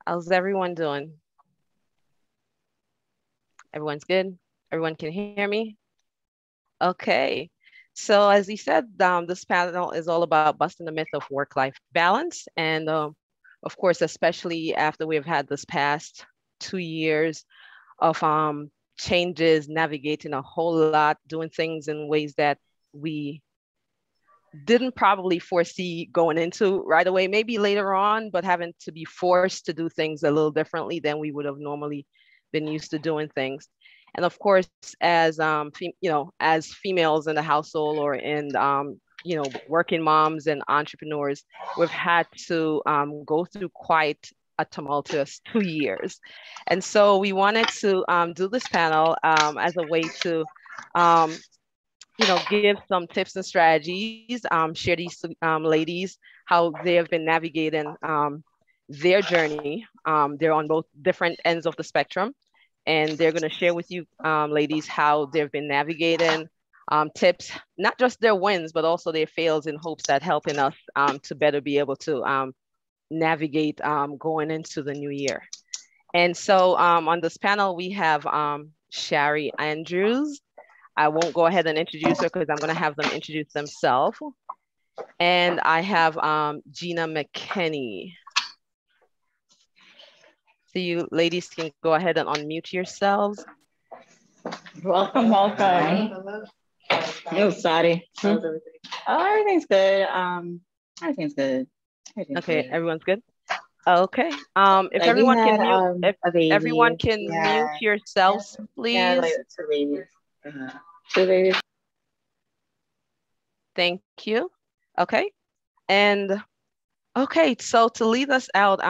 How's everyone doing? Everyone's good? Everyone can hear me? Okay. So as you said, this panel is all about busting the myth of work-life balance. And of course, especially after we've had this past 2 years of changes, navigating a whole lot, doing things in ways that we didn't probably foresee going into right away, maybe later on, but having to be forced to do things a little differently than we would have normally been used to doing things. And of course, as as females in the household or in working moms and entrepreneurs, we've had to go through quite a tumultuous 2 years. And so we wanted to do this panel as a way to um, give some tips and strategies, share these ladies how they have been navigating their journey. They're on both different ends of the spectrum, and they're going to share with you, ladies, how they've been navigating tips, not just their wins, but also their fails in hopes that helping us to better be able to navigate going into the new year. And so on this panel, we have Shari Andrews. I won't go ahead and introduce her because I'm going to have them introduce themselves. And I have Gina Mckinney. So you ladies can go ahead and unmute yourselves. Welcome. Yo, sorry. Oh, everything's good. Everything's good. Okay, everyone's good. Okay. If everyone can mute, if everyone can mute yourselves, please. Yeah, like 2 babies. 2 babies. Thank you. Okay. And okay, so to lead us out,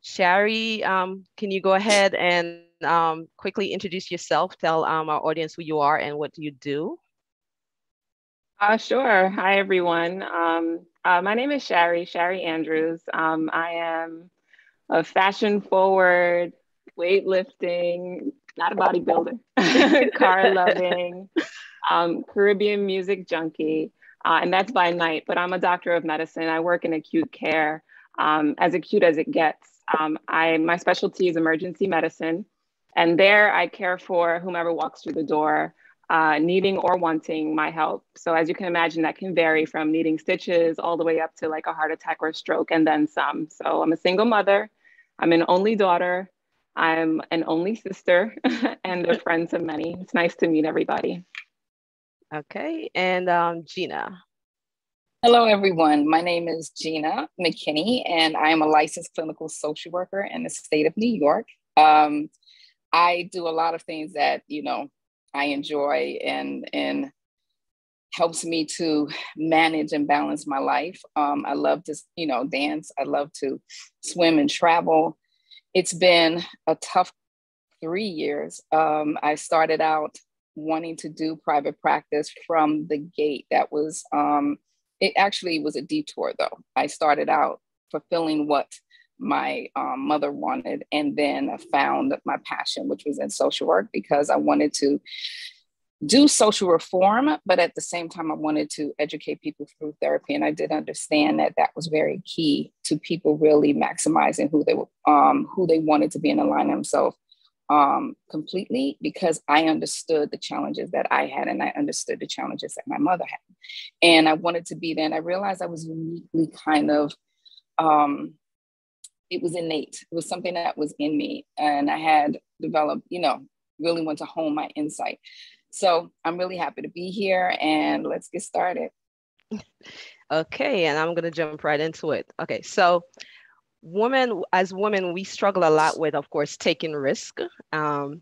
Shari, can you go ahead and quickly introduce yourself, tell our audience who you are and what you do? Sure. Hi, everyone. My name is Shari Andrews. I am a fashion-forward, weightlifting, not a bodybuilder, car-loving, Caribbean music junkie, and that's by night, but I'm a doctor of medicine. I work in acute care, as acute as it gets. My specialty is emergency medicine, and there I care for whomever walks through the door, needing or wanting my help. So as you can imagine, that can vary from needing stitches all the way up to like a heart attack or a stroke and then some. So I'm a single mother. I'm an only daughter. I'm an only sister and a friend to many. It's nice to meet everybody. Okay, and Gina. Hello, everyone. My name is Gina Mckinney, and I am a licensed clinical social worker in the state of New York. I do a lot of things that, I enjoy and helps me to manage and balance my life. I love to, dance. I love to swim and travel. It's been a tough 3 years. I started out wanting to do private practice from the gate. That was, it actually was a detour though. I started out fulfilling what my mother wanted, and then I found my passion, which was in social work, because I wanted to do social reform, but at the same time, I wanted to educate people through therapy. And I did understand that that was very key to people really maximizing who they wanted to be and align themselves completely, because I understood the challenges that I had, and I understood the challenges that my mother had. And I wanted to be there. And I realized I was uniquely kind of, it was innate. It was something that was in me. And I had developed, really want to hone my insight. So I'm really happy to be here, and let's get started. Okay, and I'm going to jump right into it. Okay, so as women, we struggle a lot with, of course, taking risk. Some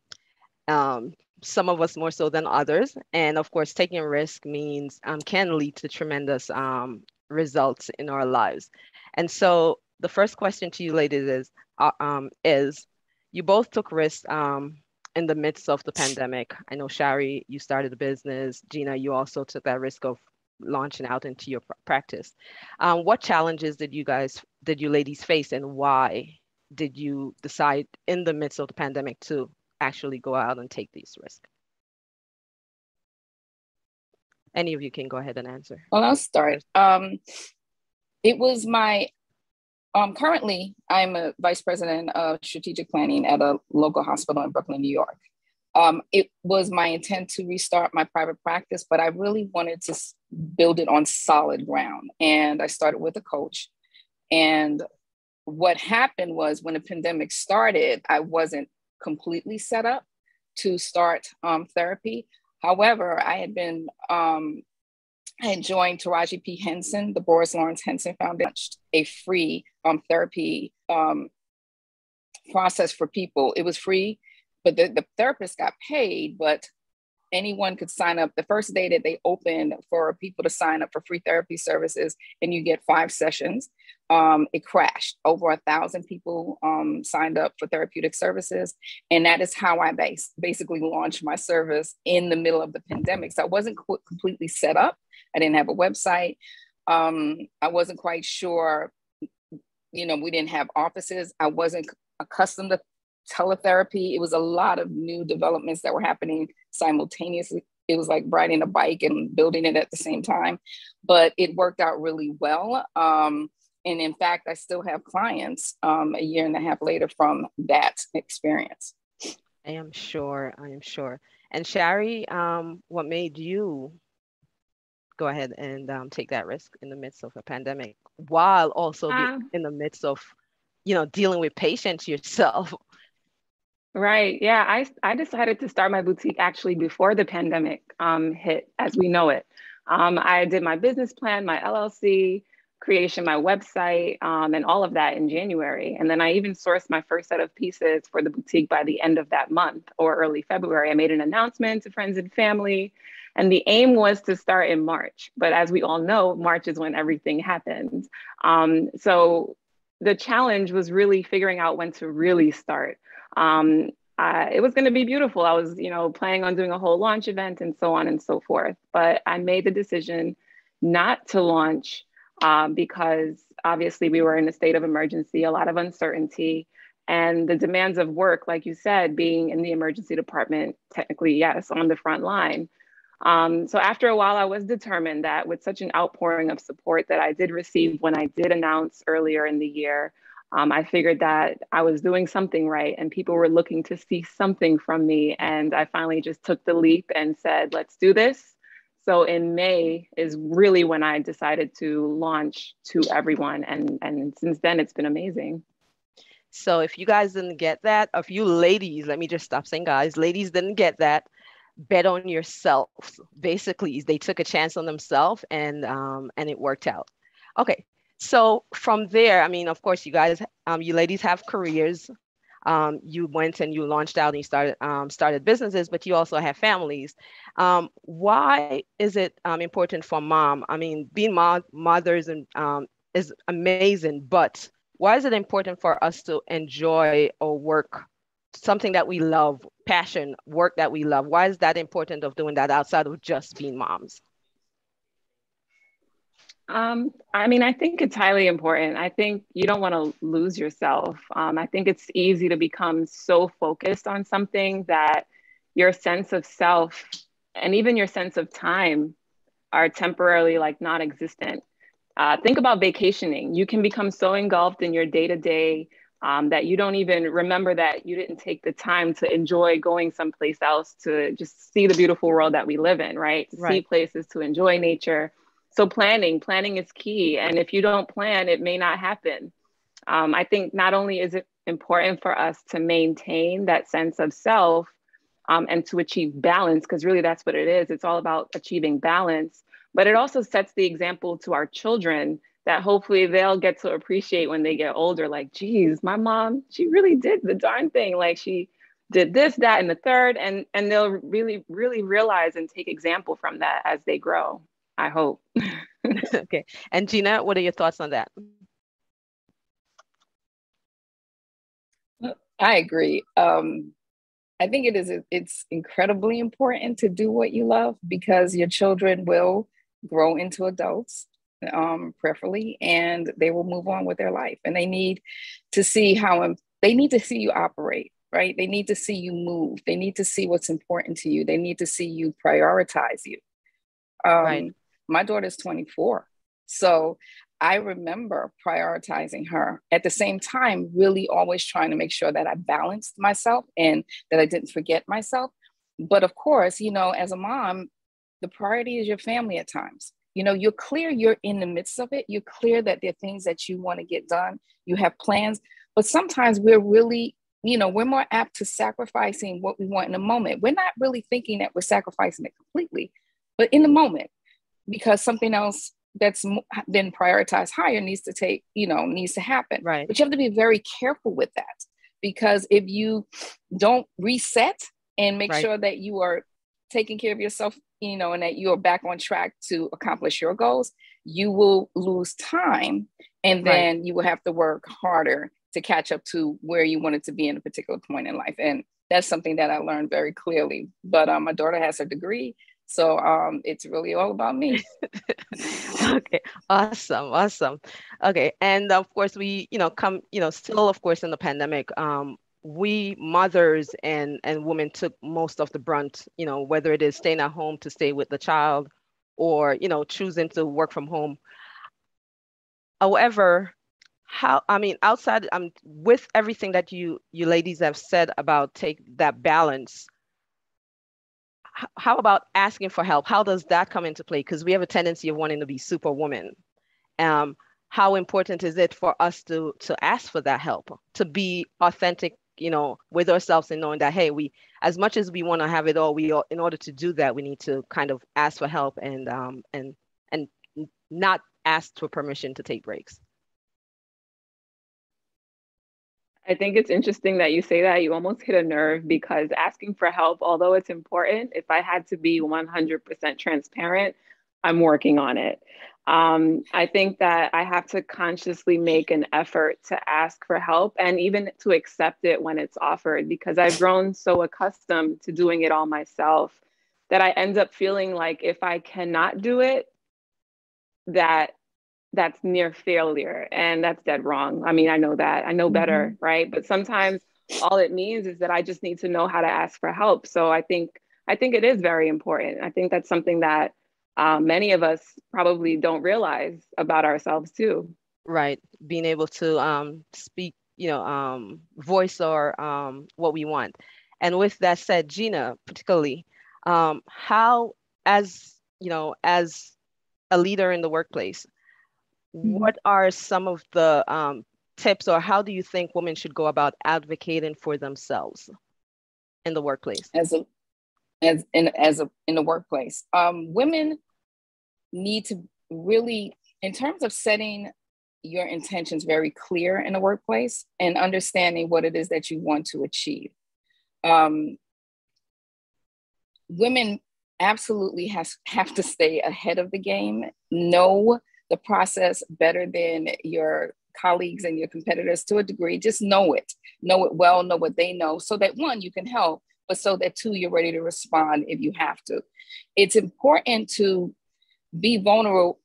of us more so than others. And of course, taking risk means can lead to tremendous results in our lives. And so the first question to you ladies is you both took risks in the midst of the pandemic. I know, Shari, you started a business. Gina, you also took that risk of launching out into your practice. What challenges did you ladies face, and why did you decide in the midst of the pandemic to actually go out and take these risks? Any of you can go ahead and answer. Well, I'll start. It was my Currently, I'm a vice president of strategic planning at a local hospital in Brooklyn, New York. It was my intent to restart my private practice, but I really wanted to build it on solid ground. And I started with a coach. And what happened was when the pandemic started, I wasn't completely set up to start therapy. However, I had joined Taraji P. Henson, the Boris Lawrence Henson Foundation, a free therapy process for people. It was free, but the therapist got paid, but anyone could sign up. The first day that they opened for people to sign up for free therapy services, and you get 5 sessions, it crashed. Over 1,000 people signed up for therapeutic services. And that is how I basically launched my service in the middle of the pandemic. So I wasn't completely set up. I didn't have a website. I wasn't quite sure, we didn't have offices. I wasn't accustomed to teletherapy. It was a lot of new developments that were happening simultaneously. It was like riding a bike and building it at the same time, but it worked out really well. And in fact, I still have clients a year and a half later from that experience. I am sure. And Shari, what made you go ahead and take that risk in the midst of a pandemic while also in the midst of, dealing with patients yourself? Right. Yeah. I decided to start my boutique actually before the pandemic hit as we know it. I did my business plan, my LLC creation, my website, and all of that in January. And then I even sourced my first set of pieces for the boutique by the end of that month or early February. I made an announcement to friends and family, and the aim was to start in March. But as we all know, March is when everything happens. So the challenge was really figuring out when to really start. It was going to be beautiful. I was, planning on doing a whole launch event and so on and so forth. But I made the decision not to launch because obviously we were in a state of emergency, a lot of uncertainty, and the demands of work, like you said, being in the emergency department, technically, yes, on the front line. So after a while, I was determined that with such an outpouring of support that I did receive when I did announce earlier in the year, I figured that I was doing something right and people were looking to see something from me. And I finally just took the leap and said, let's do this. So in May is really when I decided to launch to everyone. And since then, it's been amazing. So if you guys didn't get that, if you ladies, let me just stop saying guys, ladies didn't get that, bet on yourself. Basically, they took a chance on themselves and it worked out. Okay. So from there, of course, you guys, you ladies have careers. You went and you launched out and you started businesses, but you also have families. Why is it important for mom? Being mothers and is amazing, but why is it important for us to enjoy or work something that we love, passion, work that we love? Why is that important of doing that outside of just being moms? I think it's highly important. I think you don't want to lose yourself. I think it's easy to become so focused on something that your sense of self and even your sense of time are temporarily non-existent. Think about vacationing. You can become so engulfed in your day-to-day that you don't even remember that you didn't take the time to enjoy going someplace else to just see the beautiful world that we live in, right? To see places, to enjoy nature. So planning is key. And if you don't plan, it may not happen. I think not only is it important for us to maintain that sense of self and to achieve balance, because really that's what it is. It's all about achieving balance, but it also sets the example to our children that hopefully they'll get to appreciate when they get older. Like, geez, my mom, she really did the darn thing. Like she did this, that, and the third, and they'll really, really realize and take example from that as they grow. I hope. Okay. And Gina, what are your thoughts on that? I agree. I think it's incredibly important to do what you love because your children will grow into adults, preferably, and they will move on with their life. And they need to see they need to see you operate, right? They need to see you move. They need to see what's important to you. They need to see you prioritize you. Right. My daughter's 24. So I remember prioritizing her at the same time, really always trying to make sure that I balanced myself and that I didn't forget myself. But of course, you know, as a mom, the priority is your family at times. You know, you're clear you're in the midst of it. You're clear that there are things that you want to get done. You have plans, but sometimes we're really, you know, we're more apt to sacrificing what we want in the moment. We're not really thinking that we're sacrificing it completely, but in the moment, because something else that's been prioritized higher needs to happen. Right. But you have to be very careful with that, because if you don't reset and make sure that you are taking care of yourself, you know, and that you are back on track to accomplish your goals, you will lose time. And then you will have to work harder to catch up to where you wanted to be in a particular point in life. And that's something that I learned very clearly. But my daughter has her degree. So it's really all about me. Okay, awesome. Okay, and of course we, still of course in the pandemic, we mothers and women took most of the brunt, whether it is staying at home to stay with the child or, choosing to work from home. However, outside, with everything that you ladies have said about take that balance, how about asking for help? How does that come into play? Because we have a tendency of wanting to be superwoman. How important is it for us to ask for that help, to be authentic, with ourselves, and knowing that, hey, we, as much as we want to have it all, in order to do that, we need to kind of ask for help and not ask for permission to take breaks. I think it's interesting that you say that. You almost hit a nerve, because asking for help, although it's important, if I had to be 100% transparent, I'm working on it. I think that I have to consciously make an effort to ask for help and even to accept it when it's offered, because I've grown so accustomed to doing it all myself that I end up feeling like if I cannot do it, that's near failure, and that's dead wrong. I mean, I know that, I know better, right? But sometimes all it means is that I just need to know how to ask for help. So I think it is very important. I think that's something that many of us probably don't realize about ourselves too. Right, being able to speak, voice or what we want. And with that said, Gina, particularly, how, as as a leader in the workplace, what are some of the tips, or how do you think women should go about advocating for themselves in the workplace? In the workplace, women need to really, in terms of setting your intentions very clear in the workplace and understanding what it is that you want to achieve. Women absolutely have to stay ahead of the game, know the process better than your colleagues and your competitors to a degree. Just know it well, know what they know, so that one, you can help, but so that two, you're ready to respond if you have to. It's important to be vulnerable,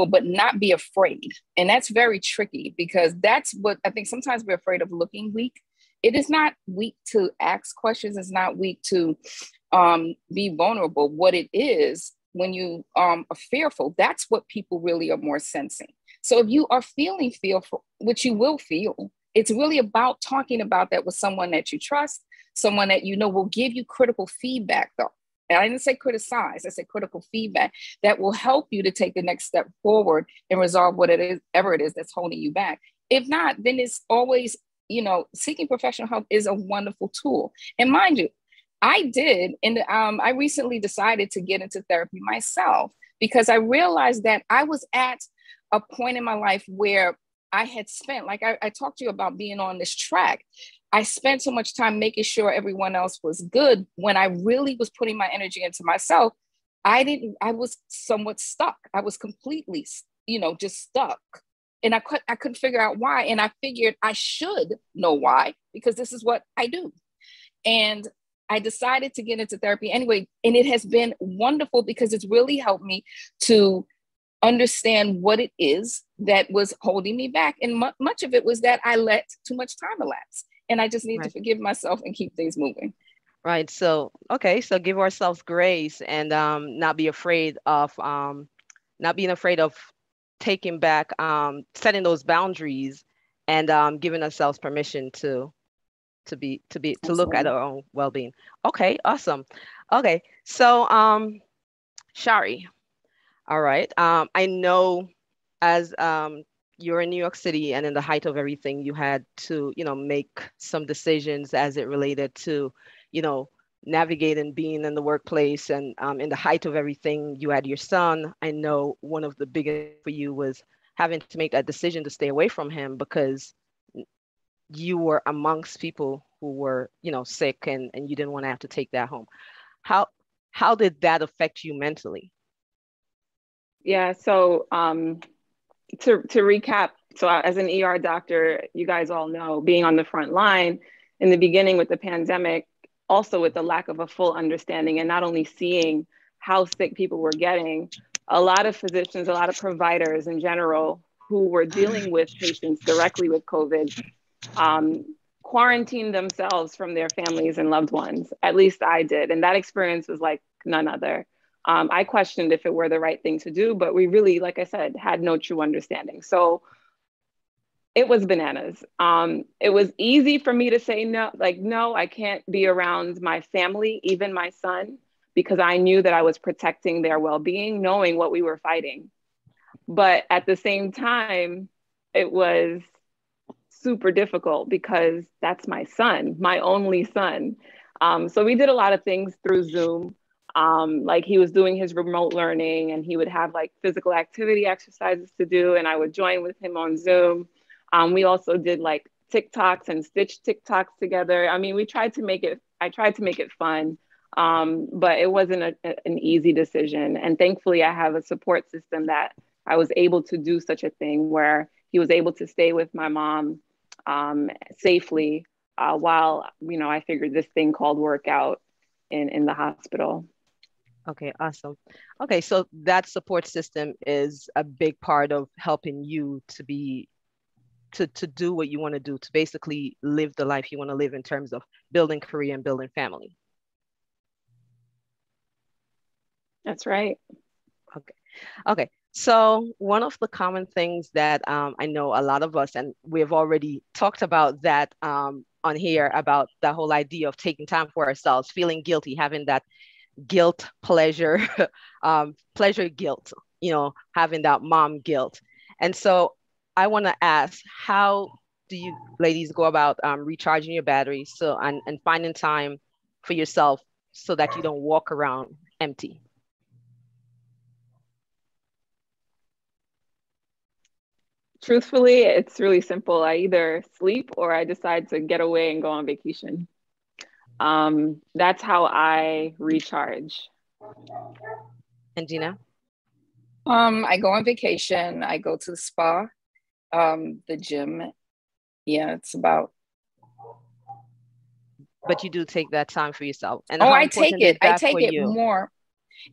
but not be afraid. And that's very tricky, because that's what I think sometimes we're afraid of, looking weak. It is not weak to ask questions. It's not weak to be vulnerable. What it is, when you are fearful, that's what people really are more sensing. So if you are feeling fearful, which you will feel, it's really about talking about that with someone that you trust, someone that will give you critical feedback, though. And I didn't say criticize, I said critical feedback that will help you to take the next step forward and resolve whatever it is that's holding you back. If not, then it's always, seeking professional help is a wonderful tool. And mind you, I did. And I recently decided to get into therapy myself, because I realized that I was at a point in my life where I had spent, like I talked to you about being on this track. I spent so much time making sure everyone else was good, when I really was putting my energy into myself. I was somewhat stuck. I was completely, just stuck. And I couldn't figure out why. And I figured I should know why, because this is what I do. And I decided to get into therapy anyway. And it has been wonderful, because it's really helped me to understand what it is that was holding me back. And much of it was that I let too much time elapse. And I just need to forgive myself and keep things moving. Right. So, okay. So give ourselves grace and not be afraid of, taking back, setting those boundaries, and giving ourselves permission to look at Absolutely. our own well-being. Okay, awesome. Okay, so Shari, all right. I know as you're in New York City and in the height of everything, you had to, make some decisions as it related to, you know, navigating being in the workplace and in the height of everything, you had your son. I know one of the biggest for you was having to make that decision to stay away from him because you were amongst people who were, sick and you didn't want to have to take that home. How how did that affect you mentally? Yeah, so to recap, so as an ER doctor, you guys all know being on the front line in the beginning with the pandemic, also with the lack of a full understanding and not only seeing how sick people were getting, a lot of physicians, a lot of providers in general who were dealing with patients directly with COVID um, quarantined themselves from their families and loved ones. At least I did. And that experience was like none other. I questioned if it were the right thing to do, but we really, like I said, had no true understanding. So it was bananas. It was easy for me to say no, like, no, I can't be around my family, even my son, because I knew that I was protecting their well-being, knowing what we were fighting. But at the same time, it was super difficult because that's my son, my only son. So we did a lot of things through Zoom. Like he was doing his remote learning and he would have like physical activity exercises to do, and I would join with him on Zoom. We also did like TikToks and stitch TikToks together. I mean, I tried to make it fun, but it wasn't an easy decision. And thankfully, I have a support system that I was able to do such a thing where he was able to stay with my mom safely while, I figured this thing called work out in the hospital. Okay, awesome. Okay, so that support system is a big part of helping you to do what you want to do, to basically live the life you want to live in terms of building career and building family. That's right. Okay. Okay. So one of the common things that I know a lot of us, and we've already talked about that on here, about the whole idea of taking time for ourselves, feeling guilty, having that guilt, pleasure, pleasure, guilt, having that mom guilt. And so I want to ask, how do you ladies go about recharging your batteries and finding time for yourself so that you don't walk around empty? Truthfully, it's really simple. I either sleep or I decide to get away and go on vacation. That's how I recharge. And Gina? I go on vacation. I go to the spa, the gym. Yeah, it's about. But you do take that time for yourself. And oh, how I take important it. is I that take for it you? more.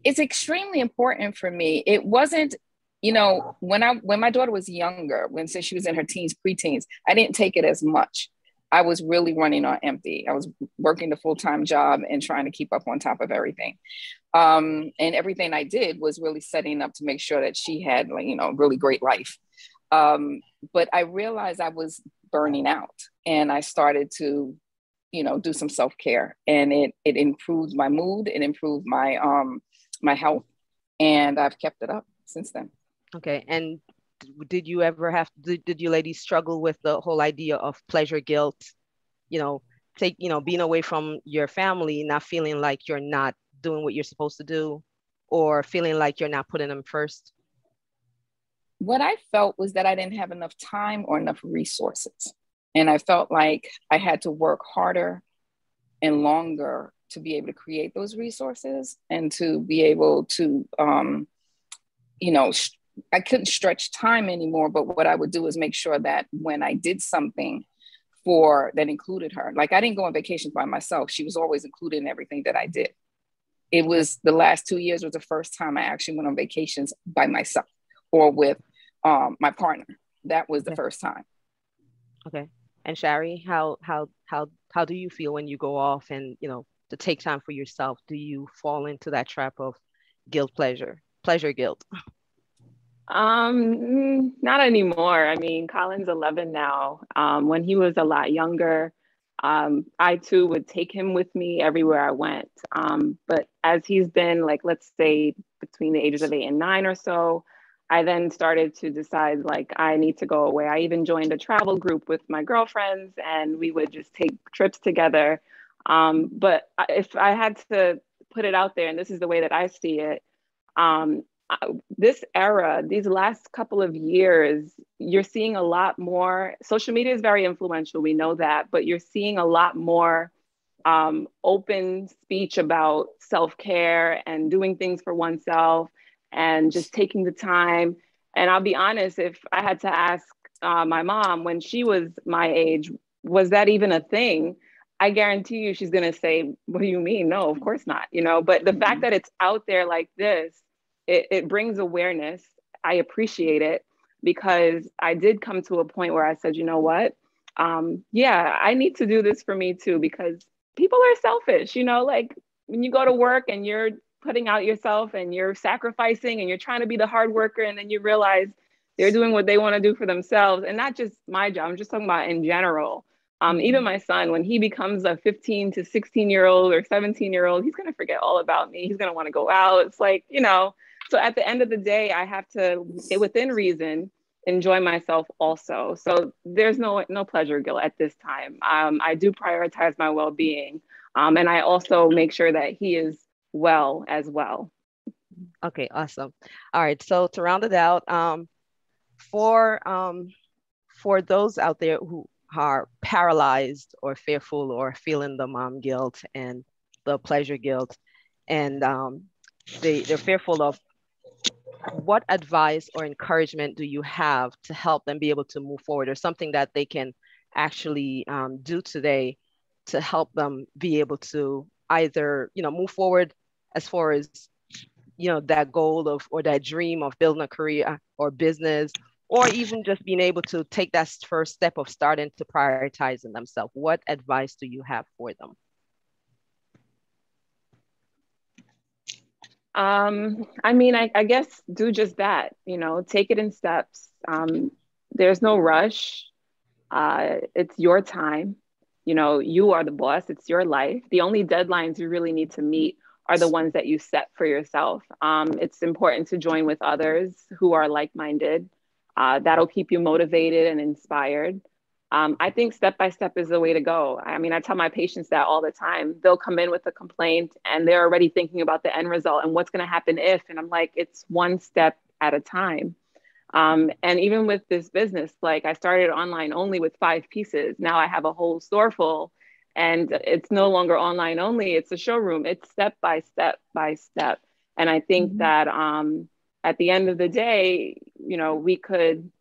It's extremely important for me. It wasn't, when my daughter was younger, since she was in her teens, preteens, I didn't take it as much. I was really running on empty. I was working a full-time job and trying to keep up on top of everything. And everything I did was really setting up to make sure that she had, really great life. But I realized I was burning out, and I started to, do some self-care, and it improved my mood. It improved my health, and I've kept it up since then. Okay. And did you ever did you ladies struggle with the whole idea of pleasure guilt, being away from your family, not feeling like you're not doing what you're supposed to do, or feeling like you're not putting them first? What I felt was that I didn't have enough time or enough resources. And I felt like I had to work harder and longer to be able to create those resources and to be able to, I couldn't stretch time anymore. But what I would do is make sure that when I did something that included her, like I didn't go on vacations by myself. She was always included in everything that I did. It was the last 2 years was the first time I actually went on vacations by myself or with my partner. That was the first time. Okay. And Shari, how do you feel when you go off and, to take time for yourself? Do you fall into that trap of guilt, pleasure guilt? Not anymore. I mean, Colin's 11 now. When he was a lot younger, I too would take him with me everywhere I went. But as he's been like, let's say between the ages of 8 and 9 or so, I then started to decide like I need to go away. I even joined a travel group with my girlfriends and we would just take trips together. But if I had to put it out there, and this is the way that I see it, this era, these last couple of years, you're seeing a lot more. Social media is very influential, we know that, but you're seeing a lot more open speech about self-care and doing things for oneself and just taking the time. And I'll be honest, if I had to ask my mom when she was my age, was that even a thing? I guarantee you she's going to say, what do you mean? No, of course not. You know, but the fact that it's out there like this, it brings awareness. I appreciate it because I did come to a point where I said, you know what? Yeah, I need to do this for me too, because people are selfish, you know, like when you go to work and you're putting out yourself and you're sacrificing and you're trying to be the hard worker, and then you realize they're doing what they want to do for themselves. And not just my job, I'm just talking about in general. Even my son, when he becomes a 15 to 16-year-old or 17-year-old, he's going to forget all about me. He's going to want to go out. It's like, you know, so at the end of the day, I have to, within reason, enjoy myself also. So there's no pleasure guilt at this time. I do prioritize my well-being. And I also make sure that he is well as well. Okay, awesome. All right, so to round it out, for those out there who are paralyzed or fearful or feeling the mom guilt and the pleasure guilt, and they're fearful of, what advice or encouragement do you have to help them be able to move forward, or something that they can actually do today to help them be able to either, you know, move forward as far as, you know, that goal of, or that dream of building a career or business, or even just being able to take that first step of starting to prioritizing themselves? What advice do you have for them? I mean, I guess do just that, you know, take it in steps. There's no rush. It's your time. You know, you are the boss. It's your life. The only deadlines you really need to meet are the ones that you set for yourself. It's important to join with others who are like-minded. That'll keep you motivated and inspired. I think step-by-step is the way to go. I mean, I tell my patients that all the time. They'll come in with a complaint and they're already thinking about the end result and what's going to happen if, and I'm like, it's one step at a time. And even with this business, like I started online only with 5 pieces. Now I have a whole store full, and it's no longer online only. It's a showroom. It's step by step by step. And I think that at the end of the day, you know, we could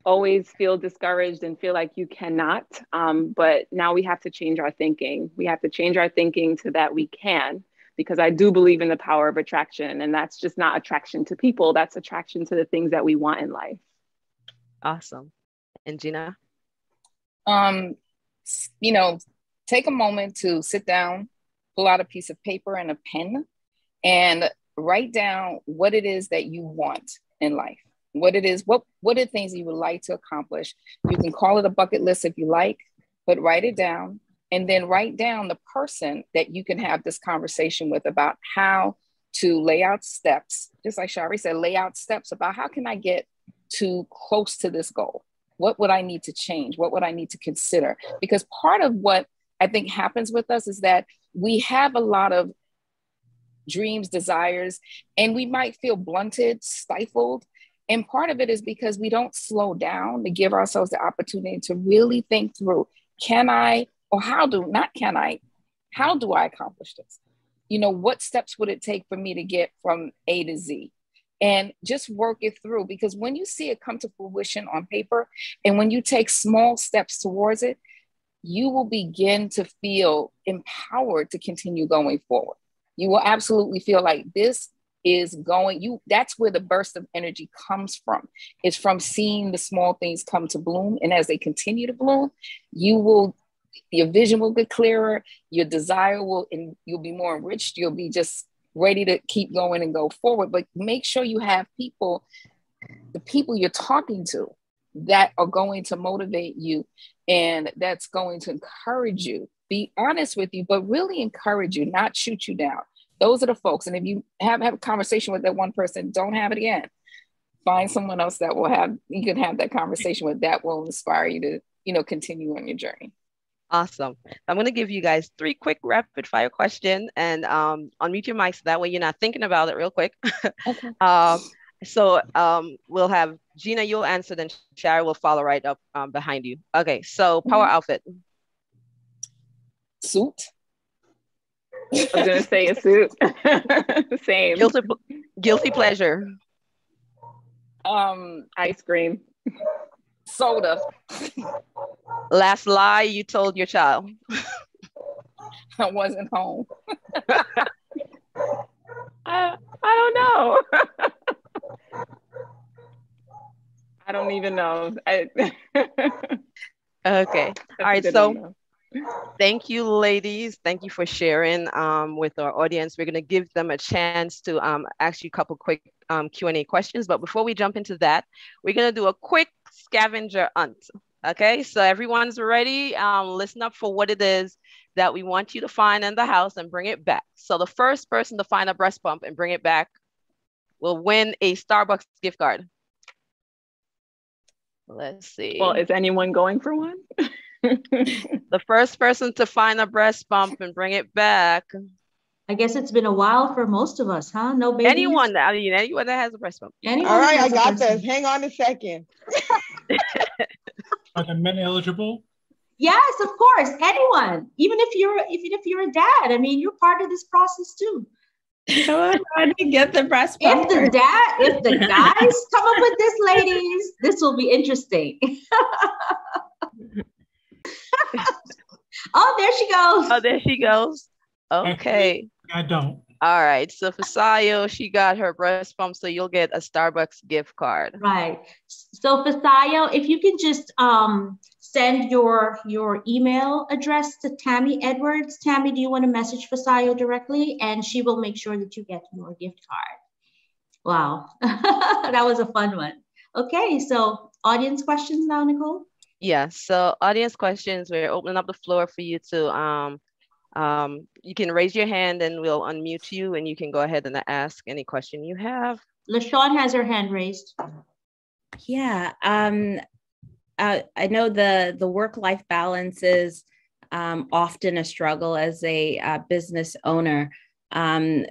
always feel discouraged and feel like you cannot. But now we have to change our thinking. We have to change our thinking to that we can, because I do believe in the power of attraction. And that's just not attraction to people. That's attraction to the things that we want in life. Awesome. And Gina? You know, take a moment to sit down, pull out a piece of paper and a pen, and write down what it is that you want in life. What it is, what are the things you would like to accomplish? You can call it a bucket list if you like, but write it down, and then write down the person that you can have this conversation with about how to lay out steps. Just like Shari said, lay out steps about how can I get to close to this goal? What would I need to change? What would I need to consider? Because part of what I think happens with us is that we have a lot of dreams, desires, and we might feel blunted, stifled. And part of it is because we don't slow down to give ourselves the opportunity to really think through, can I, or how do I accomplish this? You know, what steps would it take for me to get from A to Z? And just work it through, because when you see it come to fruition on paper, and when you take small steps towards it, you will begin to feel empowered to continue going forward. You will absolutely feel like this is going, that's where the burst of energy comes from. It's from seeing the small things come to bloom. And as they continue to bloom, your vision will get clearer, your desire and you'll be more enriched. You'll be just ready to keep going and go forward. But make sure you have people the people you're talking to that are going to motivate you and that's going to encourage you, be honest with you, but really encourage you, not shoot you down. Those are the folks. And if you have a conversation with that one person, don't have it again. Find someone else that you can have that conversation with, that will inspire you to, continue on your journey. Awesome. I'm going to give you guys 3 quick rapid fire questions and unmute your mics. That way you're not thinking about it real quick. Okay. So we'll have Gina, you'll answer, then Shari will follow right up behind you. Okay, so power outfit. Suit. I was going to say a suit. Same. Guilty pleasure. Ice cream. Soda. Last lie you told your child. I wasn't home. I don't know. I don't even know. Okay. All right. So thank you, ladies. Thank you for sharing with our audience. We're going to give them a chance to ask you a couple quick Q&A questions. But before we jump into that, we're going to do a quick scavenger hunt. Okay. So everyone's ready. Listen up for what it is that we want you to find in the house and bring it back. So the first person to find a breast pump and bring it back will win a Starbucks gift card. Let's see. Well, is anyone going for one? The first person to find a breast pump and bring it back. I guess it's been a while for most of us, huh? No babies? Anyone that has a breast pump. All right, I got this. Hang on a second. Are the men eligible? Yes, of course. Anyone. Even if you're a dad. I mean, you're part of this process too. How do you get the breast pump? If the guys come up with this, ladies, this will be interesting. Oh, there she goes. Oh, there she goes. Okay. I don't. All right. So for Sayo, she got her breast pump, so you'll get a Starbucks gift card. Right. So for Sayo, if you can just send your email address to Tammy Edwards. Tammy, do you want to message for Sayo directly? And she will make sure that you get your gift card. Wow. That was a fun one. Okay. So audience questions now, Nicole? Yeah. So audience questions, we're opening up the floor for you to, you can raise your hand and we'll unmute you and you can go ahead and ask any question you have. Leeshawn has her hand raised. Yeah. I know the work-life balance is often a struggle as a business owner. Do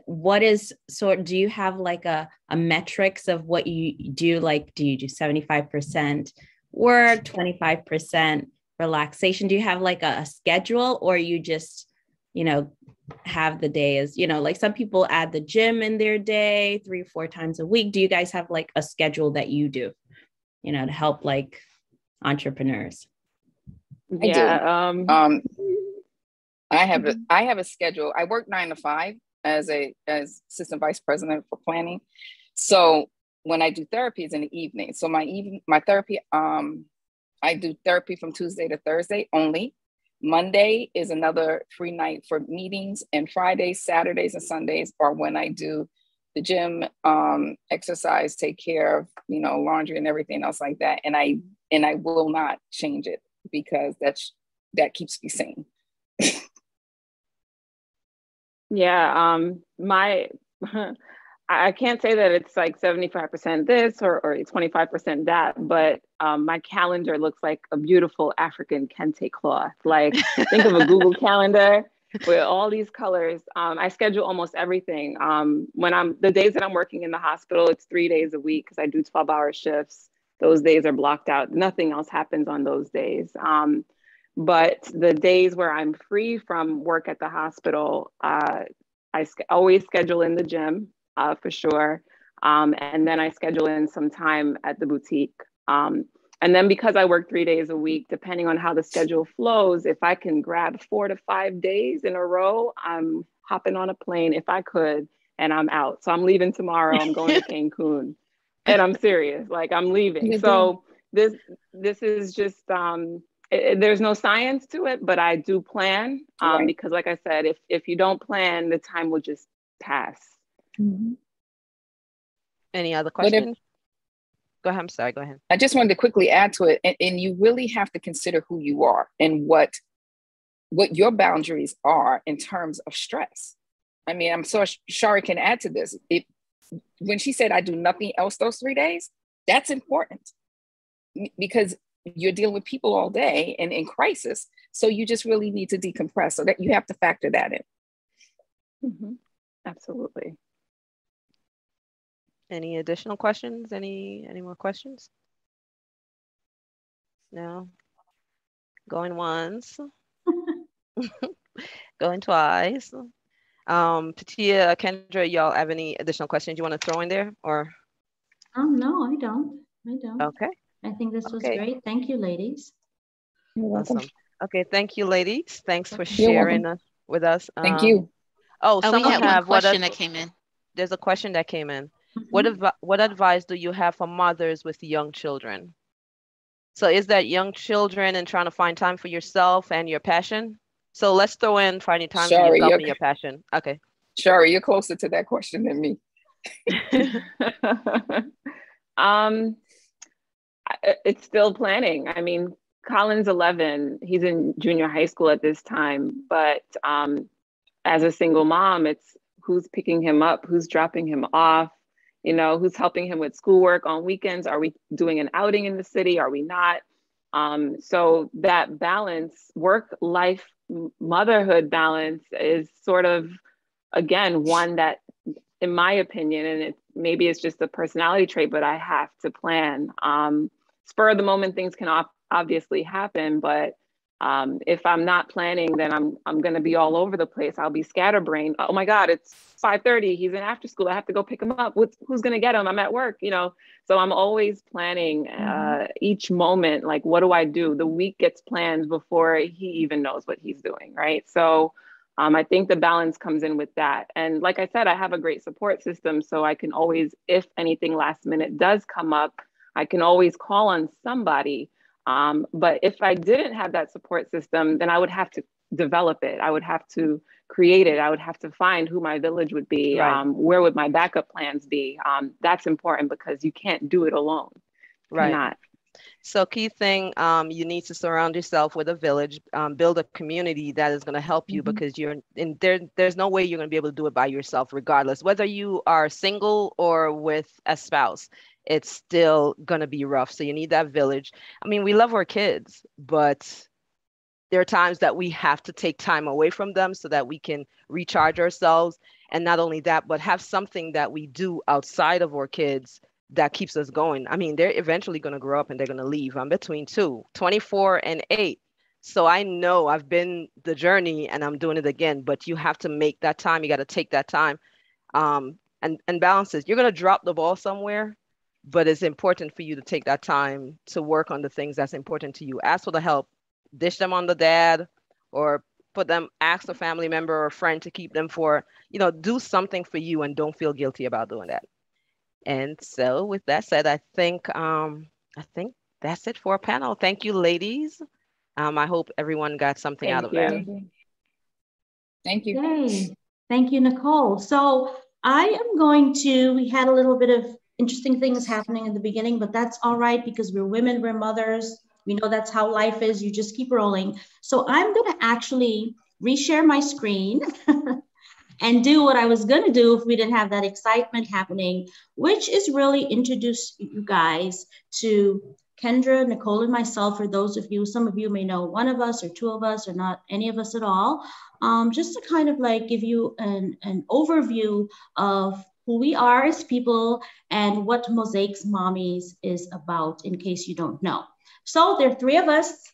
you have like a metrics of what you do? Like, do you do 75% work, 25% relaxation? Do you have like a schedule, or you just, have the day as, like some people add the gym in their day 3 or 4 times a week. Do you guys have like a schedule that you do, to help like entrepreneurs? Yeah. I have a schedule. I work 9 to 5 as assistant vice president for planning. So when I do therapy is in the evening. So my therapy, I do therapy from Tuesday to Thursday only. Monday is another free night for meetings, and Fridays, Saturdays, and Sundays are when I do the gym, exercise, take care of, laundry and everything else like that. And I will not change it because that keeps me sane. Yeah. I can't say that it's like 75% this or 25% that, but my calendar looks like a beautiful African kente cloth. Like, think of a Google calendar with all these colors. I schedule almost everything. The days that I'm working in the hospital, it's 3 days a week because I do 12-hour shifts. Those days are blocked out. Nothing else happens on those days. But the days where I'm free from work at the hospital, I always schedule in the gym. For sure. And then I schedule in some time at the boutique. And then because I work 3 days a week, depending on how the schedule flows, if I can grab 4 to 5 days in a row, I'm hopping on a plane if I could, and I'm out. So I'm leaving tomorrow. I'm going to Cancun, and I'm serious. Like, I'm leaving. So this is just, there's no science to it, but I do plan because like I said, if you don't plan, the time will just pass. Mm-hmm. Any other questions? Go ahead. I'm sorry. Go ahead. I just wanted to quickly add to it. And you really have to consider who you are and what your boundaries are in terms of stress. I mean, I'm sure Shari can add to this. When she said, I do nothing else those 3 days, that's important because you're dealing with people all day and in crisis. So you just really need to decompress. So that you have to factor that in. Mm-hmm. Absolutely. Any additional questions? Any more questions? No. Going once. Going twice. Patia, Kendra, y'all have any additional questions you want to throw in there, or? No, I don't. Okay. I think this was great. Thank you, ladies. You're welcome. Awesome. Okay, thank you, ladies. Thanks for You're sharing welcome. with us. Thank you. Oh, we someone had have one question that came in. There's a question that came in. Mm-hmm. What advice do you have for mothers with young children? So is that young children and trying to find time for yourself and your passion? So let's throw in finding time for yourself and your passion. Okay. Shari, you're closer to that question than me. It's still planning. I mean, Colin's 11. He's in junior high school at this time. But as a single mom, it's who's picking him up, who's dropping him off, you know, who's helping him with schoolwork on weekends. Are we doing an outing in the city? Are we not? So that balance, work-life, motherhood balance is sort of, again, one that, in my opinion, and maybe it's just a personality trait, but I have to plan. Spur of the moment, things can obviously happen, but if I'm not planning, then I'm going to be all over the place. I'll be scatterbrained. Oh my God, it's 5:30. He's in after school. I have to go pick him up. Who's going to get him? I'm at work, you know? So I'm always planning each moment. Like, what do I do? The week gets planned before he even knows what he's doing, right? So I think the balance comes in with that. And like I said, I have a great support system. So I can always, if anything last minute does come up, I can always call on somebody. But if I didn't have that support system, then I would have to develop it. I would have to create it. I would have to find who my village would be. Right. Where would my backup plans be? That's important because you can't do it alone. Right. Cannot. So key thing, you need to surround yourself with a village, build a community that is going to help you because there's no way you're going to be able to do it by yourself, regardless, whether you are single or with a spouse. It's still going to be rough. So you need that village. I mean, we love our kids, but there are times that we have to take time away from them so that we can recharge ourselves. And not only that, but have something that we do outside of our kids that keeps us going. I mean, they're eventually going to grow up and they're going to leave. I'm between 24 and 8. So I know I've been the journey and I'm doing it again, but you have to make that time. You got to take that time and balance it. You're going to drop the ball somewhere, but it's important for you to take that time to work on the things that's important to you. Ask for the help, dish them on the dad, or ask a family member or a friend to keep them for, do something for you and don't feel guilty about doing that. And so with that said, I think that's it for our panel. Thank you, ladies. I hope everyone got something out of that. Thank you. Yay. Thank you, Nicole. So we had a little bit of interesting things happening in the beginning, but that's all right because we're women, we're mothers. We know that's how life is. You just keep rolling. So I'm going to actually reshare my screen and do what I was going to do if we didn't have that excitement happening, which is really introduce you guys to Kendra, Nicole, and myself. For those of you, some of you may know one of us or two of us or not any of us at all, just to kind of like give you an overview of who we are as people and what Mosaic Mommies is about in case you don't know. So there are three of us.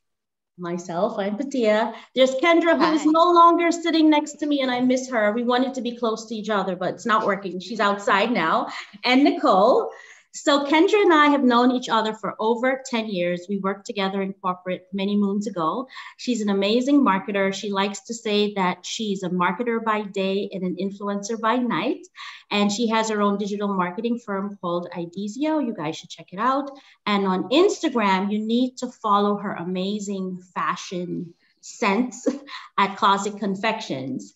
Myself, I'm Patia. There's Kendra, who is no longer sitting next to me, and I miss her. We wanted to be close to each other, but it's not working. She's outside now. And Nicole. So Kendra and I have known each other for over 10 years. We worked together in corporate many moons ago. She's an amazing marketer. She likes to say that she's a marketer by day and an influencer by night. And she has her own digital marketing firm called Idesio. You guys should check it out. And on Instagram, you need to follow her amazing fashion sense at Closet Confections.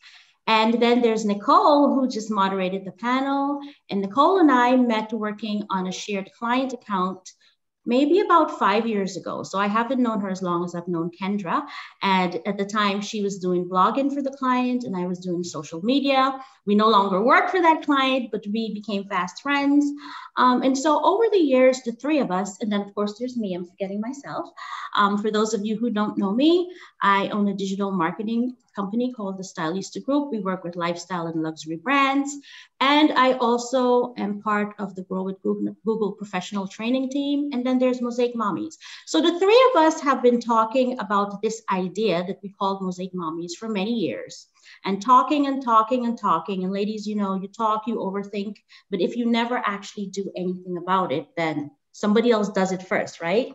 And then there's Nicole, who just moderated the panel. And Nicole and I met working on a shared client account maybe about 5 years ago. So I haven't known her as long as I've known Kendra. And at the time she was doing blogging for the client and I was doing social media. We no longer work for that client, but we became fast friends. And so over the years, the three of us, and then of course there's me, I'm forgetting myself. For those of you who don't know me, I own a digital marketing company called the Stylista Group. We work with lifestyle and luxury brands. And I also am part of the Grow with Google professional training team. And then there's Mosaic Mommies. So the three of us have been talking about this idea that we called Mosaic Mommies for many years. And talking and talking and talking. And ladies, you know, you talk, you overthink, but if you never actually do anything about it, then somebody else does it first, right?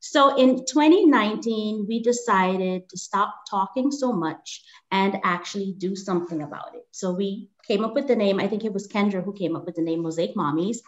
So in 2019, we decided to stop talking so much and actually do something about it. So we came up with the name, I think it was Kendra who came up with the name Mosaic Mommies.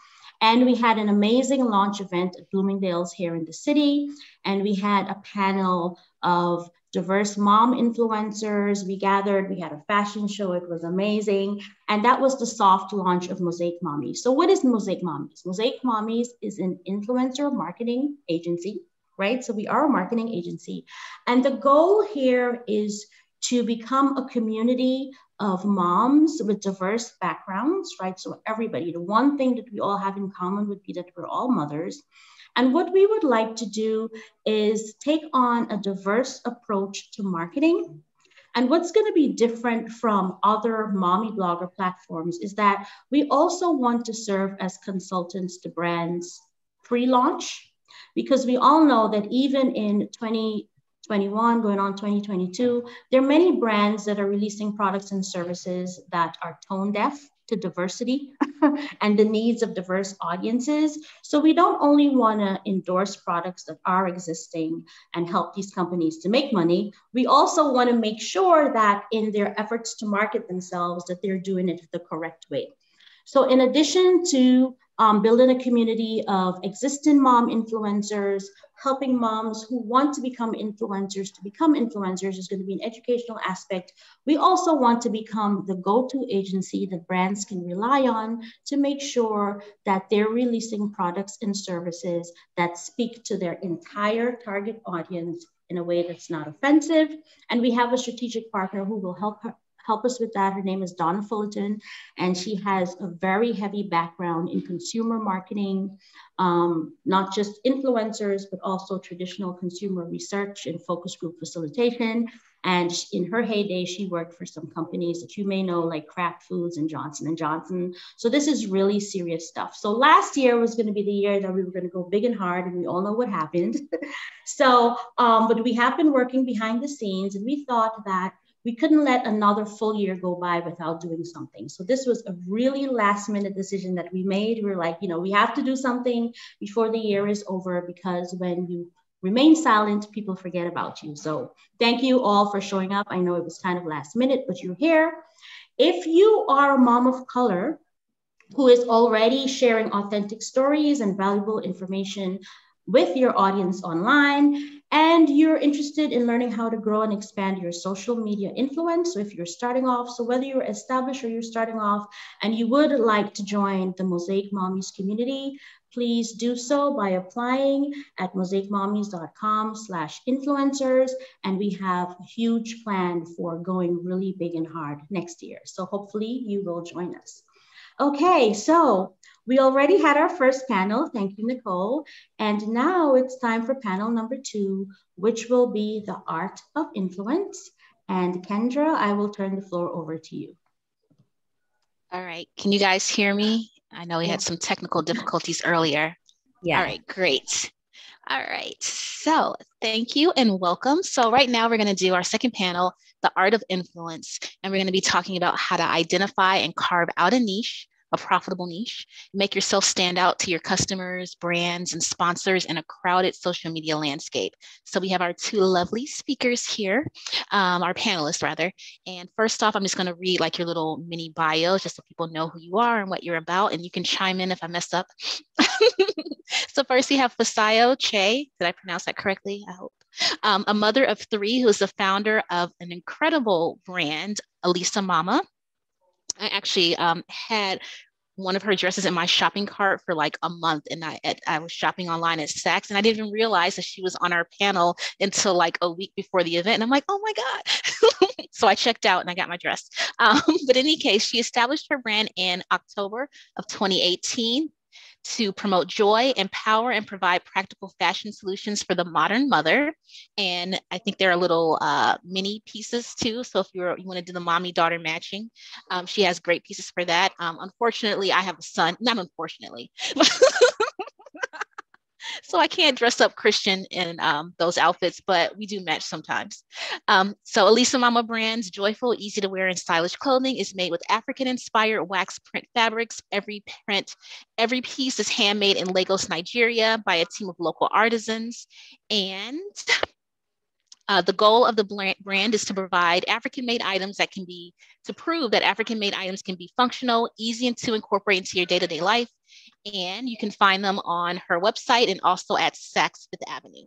And we had an amazing launch event at Bloomingdale's here in the city. And we had a panel of diverse mom influencers. We gathered, we had a fashion show. It was amazing. And that was the soft launch of Mosaic Mommies. So what is Mosaic Mommies? Mosaic Mommies is an influencer marketing agency, right? So we are a marketing agency. And the goal here is to become a community of moms with diverse backgrounds, right? So everybody, the one thing that we all have in common would be that we're all mothers. And what we would like to do is take on a diverse approach to marketing. And what's going to be different from other mommy blogger platforms is that we also want to serve as consultants to brands pre-launch, because we all know that even in 2021, going on 2022, there are many brands that are releasing products and services that are tone deaf to diversity and the needs of diverse audiences. So we don't only want to endorse products that are existing and help these companies to make money. We also want to make sure that in their efforts to market themselves, that they're doing it the correct way. So in addition to building a community of existing mom influencers, helping moms who want to become influencers is going to be an educational aspect. We also want to become the go-to agency that brands can rely on to make sure that they're releasing products and services that speak to their entire target audience in a way that's not offensive. And we have a strategic partner who will help us with that. Her name is Donna Fullerton, and she has a very heavy background in consumer marketing, not just influencers, but also traditional consumer research and focus group facilitation. And in her heyday, she worked for some companies that you may know, like Kraft Foods and Johnson & Johnson. So this is really serious stuff. So last year was going to be the year that we were going to go big and hard, and we all know what happened. So, but we have been working behind the scenes, and we thought that we couldn't let another full year go by without doing something. So this was a really last minute decision that we made. We were like, you know, we have to do something before the year is over, because when you remain silent, people forget about you. So thank you all for showing up. I know it was kind of last minute, but you're here. If you are a mom of color who is already sharing authentic stories and valuable information with your audience online, and you're interested in learning how to grow and expand your social media influence. So if you're starting off, so whether you're established or you're starting off and you would like to join the Mosaic Mommies community, please do so by applying at mosaicmommies.com/influencers. And we have a huge plan for going really big and hard next year. So hopefully you will join us. Okay, so we already had our first panel. Thank you, Nicole. And now it's time for panel number 2, which will be the art of influence. And Kendra, I will turn the floor over to you. All right. Can you guys hear me? I know we had some technical difficulties earlier. Yeah. All right, great. All right. So thank you and welcome. So right now we're going to do our second panel, the art of influence. And we're going to be talking about how to identify and carve out a niche, a profitable niche, make yourself stand out to your customers, brands, and sponsors in a crowded social media landscape. So we have our 2 lovely speakers here, our panelists rather. And first off, I'm just going to read like your little mini bio, just so people know who you are and what you're about. And you can chime in if I mess up. So first we have Fisayo Che. Did I pronounce that correctly? I hope. A mother of three who is the founder of an incredible brand, Elisa Mama. I actually had one of her dresses in my shopping cart for like a month, and I was shopping online at Saks, and I didn't even realize that she was on our panel until like a week before the event. And I'm like, oh my God. So I checked out and I got my dress. But in any case, she established her brand in October of 2018 to promote joy, empower, and provide practical fashion solutions for the modern mother. And I think there are little mini pieces too. So if you want to do the mommy-daughter matching, she has great pieces for that. Unfortunately, I have a son, not unfortunately, so I can't dress up Christian in those outfits, but we do match sometimes. So Elisa Mama Brand's joyful, easy to wear and stylish clothing is made with African-inspired wax print fabrics. Every piece is handmade in Lagos, Nigeria by a team of local artisans. And the goal of the brand is to provide African-made items to prove that African-made items can be functional, easy to incorporate into your day-to-day life. And you can find them on her website and also at Saks Fifth Avenue.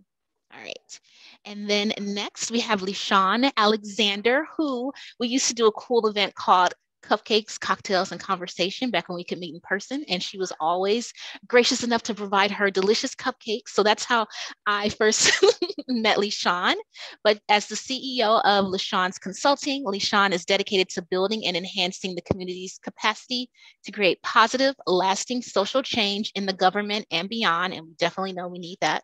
All right. And then next we have Leeshawn Alexander, who we used to do a cool event called Cupcakes, Cocktails, and Conversation back when we could meet in person. And she was always gracious enough to provide her delicious cupcakes. So that's how I first met Leeshawn. But as the CEO of Leeshawn's Consulting, Leeshawn is dedicated to building and enhancing the community's capacity to create positive, lasting social change in the government and beyond. And we definitely know we need that.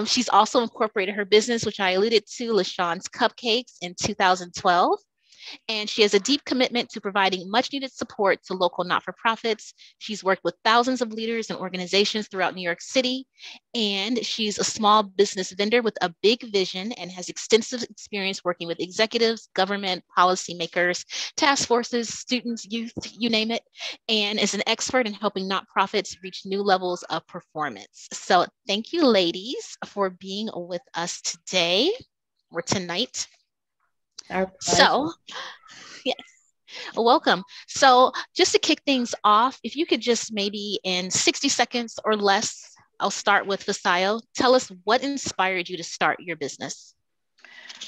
She's also incorporated her business, which I alluded to, Leeshawn's Cupcakes, in 2012. And she has a deep commitment to providing much needed support to local not-for-profits. She's worked with thousands of leaders and organizations throughout New York City. And she's a small business vendor with a big vision and has extensive experience working with executives, government, policymakers, task forces, students, youth, you name it, and is an expert in helping not-profits reach new levels of performance. So thank you, ladies, for being with us today or tonight. So, yes, welcome. So just to kick things off, if you could just maybe in 60 seconds or less, I'll start with Fisayo. Tell us what inspired you to start your business.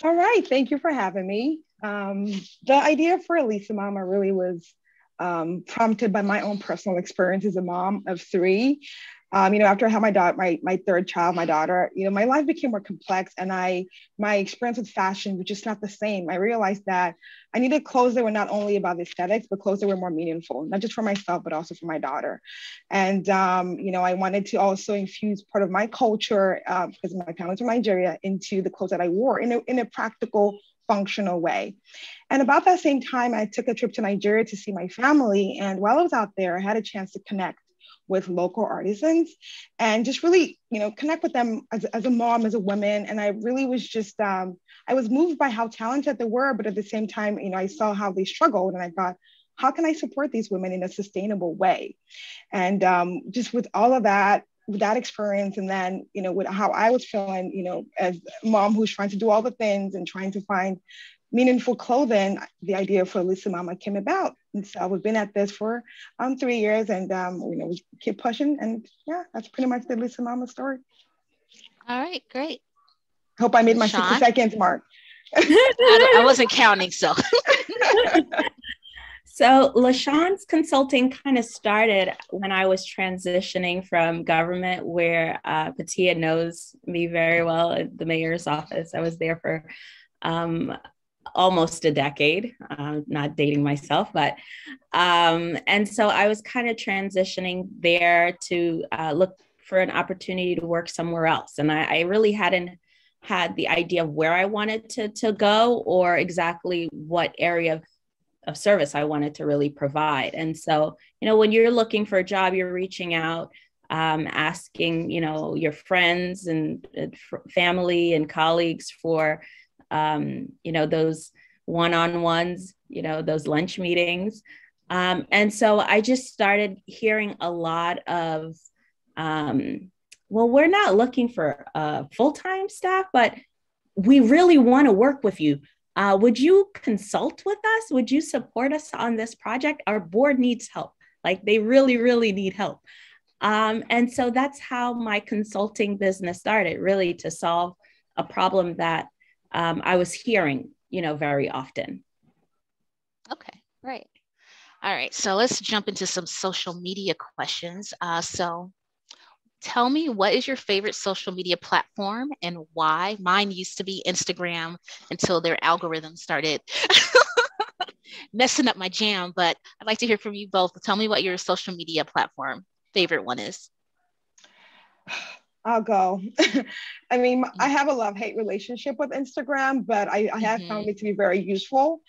All right, thank you for having me. The idea for Elisa Mama really was prompted by my own personal experience as a mom of three. After I had my third child, my daughter, my life became more complex, and my experience with fashion was just not the same. I realized that I needed clothes that were not only about aesthetics, but clothes that were more meaningful, not just for myself, but also for my daughter. And, I wanted to also infuse part of my culture, because my parents are Nigeria, into the clothes that I wore in a practical, functional way. And about that same time, I took a trip to Nigeria to see my family. And while I was out there, I had a chance to connect with local artisans and just really, connect with them as a mom, as a woman. And I really was just, I was moved by how talented they were, but at the same time, I saw how they struggled, and I thought, how can I support these women in a sustainable way? And just with all of that, with that experience, and then, with how I was feeling, as a mom who's trying to do all the things and trying to find meaningful clothing, the idea for Elisa Mama came about. And so we've been at this for 3 years, and we keep pushing, and yeah, that's pretty much the Elisa Mama story. All right, great. Hope I made my 60 seconds mark. I wasn't counting, so. So Leeshawn's Consulting kind of started when I was transitioning from government, where Patia knows me very well at the mayor's office. I was there for almost a decade, not dating myself, but, and so I was kind of transitioning there to look for an opportunity to work somewhere else. And I really hadn't had the idea of where I wanted to go, or exactly what area of service I wanted to really provide. And so, when you're looking for a job, you're reaching out, asking, your friends and family and colleagues for those one-on-ones, those lunch meetings. And so I just started hearing a lot of, well, we're not looking for full-time staff, but we really want to work with you. Would you consult with us? Would you support us on this project? Our board needs help. Like, they really, really need help. And so that's how my consulting business started, really to solve a problem that I was hearing, very often. Okay, right. All right, so let's jump into some social media questions. So tell me, what is your favorite social media platform and why? Mine used to be Instagram until their algorithm started messing up my jam, but I'd like to hear from you both. Tell me what your social media platform favorite one is. I'll go. I mean, I have a love-hate relationship with Instagram, but I have found it to be very useful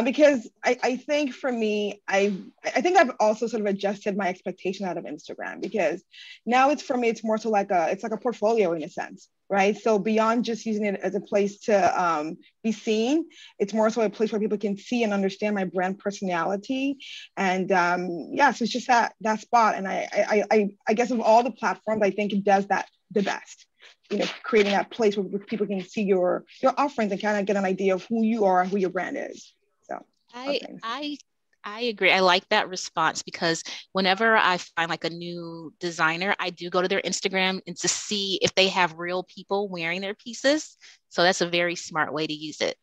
because I think for me, I think I've also sort of adjusted my expectation out of Instagram, because now for me, it's more so it's like a portfolio in a sense, right? So beyond just using it as a place to be seen, it's more so a place where people can see and understand my brand personality. And so it's just that spot. And I guess of all the platforms, I think it does that the best, creating that place where people can see your offerings and kind of get an idea of who you are and who your brand is. So I agree. I like that response, because whenever I find like a new designer, I do go to their Instagram and to see if they have real people wearing their pieces. So that's a very smart way to use it.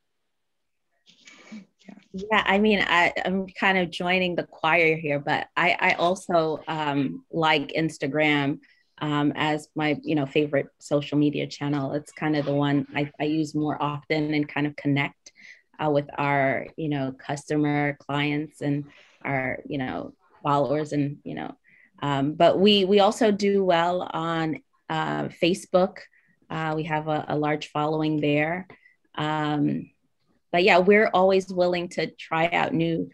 Yeah, I mean, I'm kind of joining the choir here, but I also like Instagram as my, favorite social media channel. It's kind of the one I use more often and kind of connect with our, customer clients and our, followers and, but we also do well on Facebook. We have a large following there. But yeah, we're always willing to try out new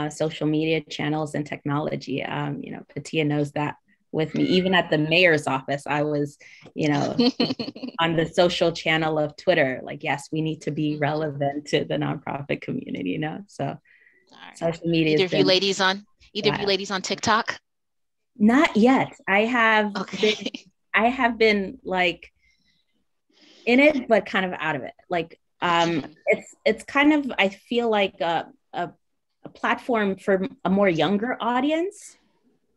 social media channels and technology. Patia knows that with me. Even at the mayor's office, I was, on the social channel of Twitter. Like, yes, we need to be relevant to the nonprofit community, So right. Social media. Either of you ladies on TikTok? Not yet. I have been like in it, but kind of out of it. Like, it's kind of, I feel like a platform for a more younger audience.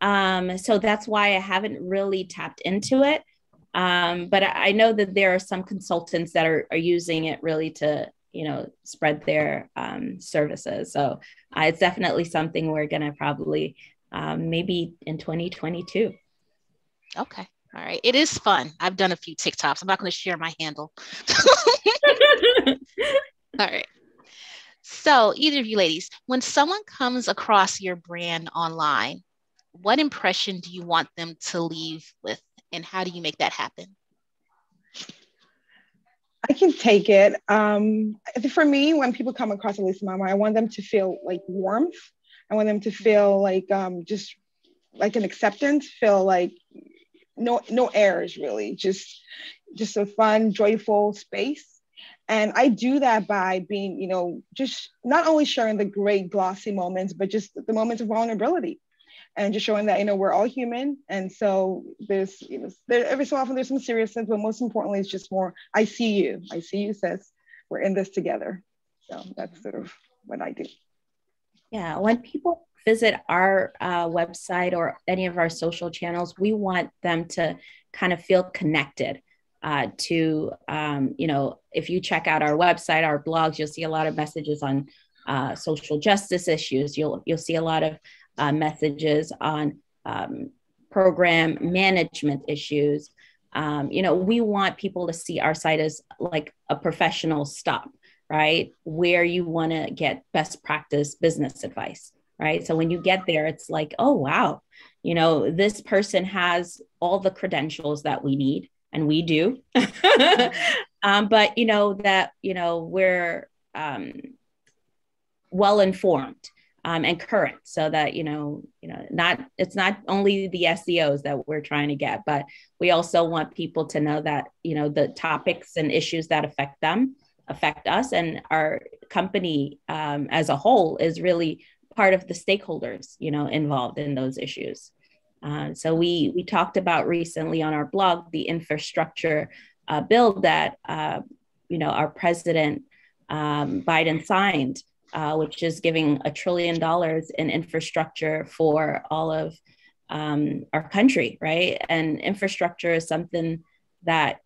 So that's why I haven't really tapped into it. But I know that there are some consultants that are using it really to, spread their services. So it's definitely something we're going to probably maybe in 2022. Okay. All right. It is fun. I've done a few TikToks. I'm not going to share my handle. All right. So either of you ladies, when someone comes across your brand online, what impression do you want them to leave with, and how do you make that happen? I can take it. For me, when people come across Elisa Mama, I want them to feel like warmth. I want them to feel like just like an acceptance, feel like no airs really, just a fun, joyful space. And I do that by being, just not only sharing the great glossy moments, but just the moments of vulnerability. And just showing that, we're all human. And so there's, every so often there's some seriousness, but most importantly, it's just more, I see you, sis. We're in this together. So that's sort of what I do. Yeah, when people visit our website or any of our social channels, we want them to kind of feel connected to, if you check out our website, our blogs, you'll see a lot of messages on social justice issues. You'll see a lot of messages on program management issues. We want people to see our site as like a professional stop, right? Where you want to get best practice business advice, right? So when you get there, it's like, oh, wow, this person has all the credentials that we need, and we do. But, we're well-informed. And current, so that it's not only the SEOs that we're trying to get, but we also want people to know that the topics and issues that affect them affect us, and our company as a whole is really part of the stakeholders involved in those issues. So we talked about recently on our blog the infrastructure bill that our president Biden signed. Which is giving $1 trillion in infrastructure for all of our country, right? And infrastructure is something that,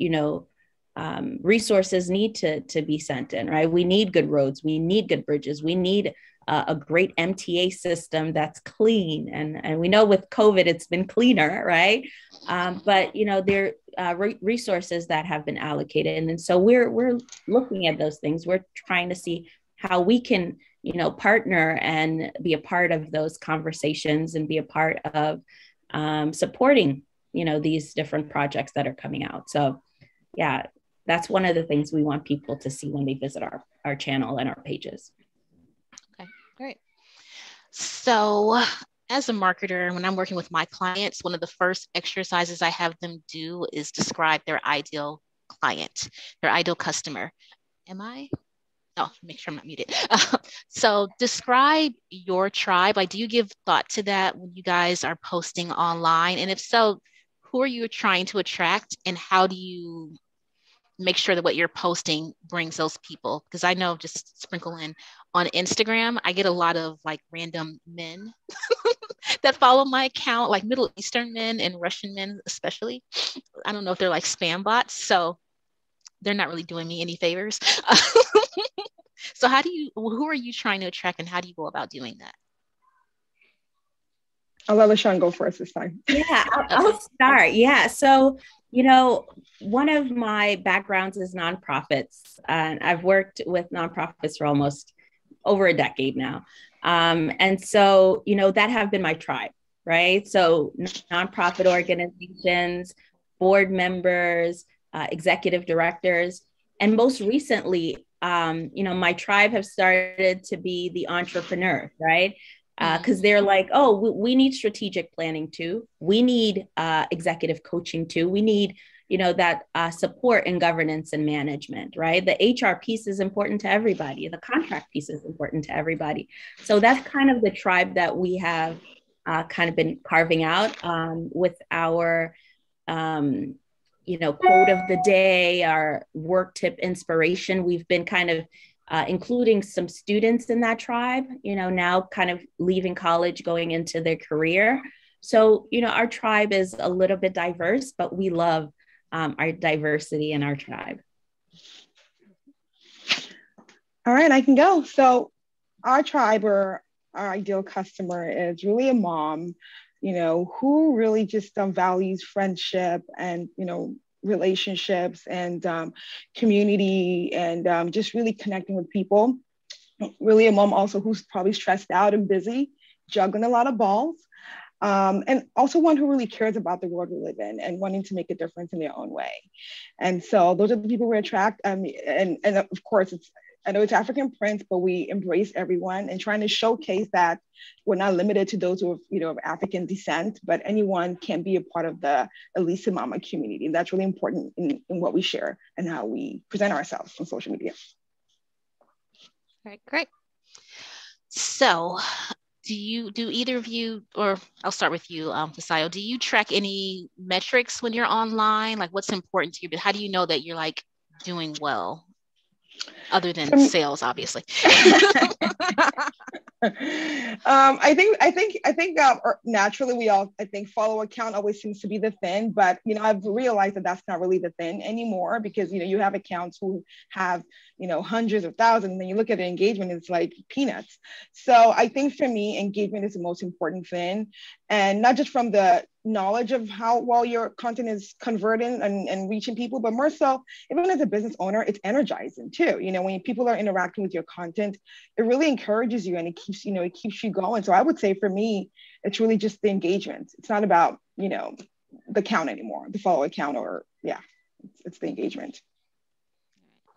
resources need to be sent in, right? We need good roads, we need good bridges, we need a great MTA system that's clean. And we know with COVID, it's been cleaner, right? But, there are resources that have been allocated. And so we're looking at those things. We're trying to see how we can, partner and be a part of those conversations and be a part of supporting, these different projects that are coming out. So yeah, that's one of the things we want people to see when they visit our channel and our pages. Okay, great. So as a marketer, when I'm working with my clients, one of the first exercises I have them do is describe their ideal client, their ideal customer. Make sure I'm not muted. So describe your tribe. Like, do you give thought to that when you guys are posting online? And if so, who are you trying to attract, and how do you make sure that what you're posting brings those people? Because I know, just sprinkle in, on Instagram, I get a lot of like random men that follow my account, like Middle Eastern men and Russian men, especially. I don't know if they're like spam bots, so they're not really doing me any favors. So who are you trying to attract, and how do you go about doing that? I'll let Leeshawn go first this time. Yeah, I'll start. Yeah. So, one of my backgrounds is nonprofits, and I've worked with nonprofits for almost over a decade now. And so, that have been my tribe, right? So nonprofit organizations, board members, executive directors, and most recently, my tribe have started to be the entrepreneur, right? Because they're like, oh, we need strategic planning too. We need executive coaching too. We need, that support in governance and management, right? The HR piece is important to everybody. The contract piece is important to everybody. So that's kind of the tribe that we have kind of been carving out with our, quote of the day, our work tip inspiration. We've been kind of including some students in that tribe, now kind of leaving college, going into their career. So, our tribe is a little bit diverse, but we love our diversity in our tribe. All right, I can go. So our tribe, or our ideal customer, is really a mom, who really just values friendship and, relationships and community and just really connecting with people. Really a mom also who's probably stressed out and busy, juggling a lot of balls. And also one who really cares about the world we live in and wanting to make a difference in their own way. And so those are the people we attract. And of course, I know it's African Prince, but we embrace everyone and trying to showcase that we're not limited to those who are, of African descent, but anyone can be a part of the Elisa Mama community. And that's really important in what we share and how we present ourselves on social media. All right, great. So do either of you, or I'll start with you, Fisayo, do you track any metrics when you're online? Like, what's important to you, but how do you know that you're like doing well? Other than sales, obviously. I think naturally we all, follow account always seems to be the thing, but I've realized that that's not really the thing anymore, because you have accounts who have hundreds of thousands, and then you look at the engagement, it's like peanuts. So I think for me, engagement is the most important thing, and not just from the knowledge of how well your content is converting and reaching people, but more so, even as a business owner, it's energizing too. When people are interacting with your content, it really encourages you and it keeps you going. So I would say for me, it's really just the engagement. It's not about, the count anymore, the follow account, or it's the engagement.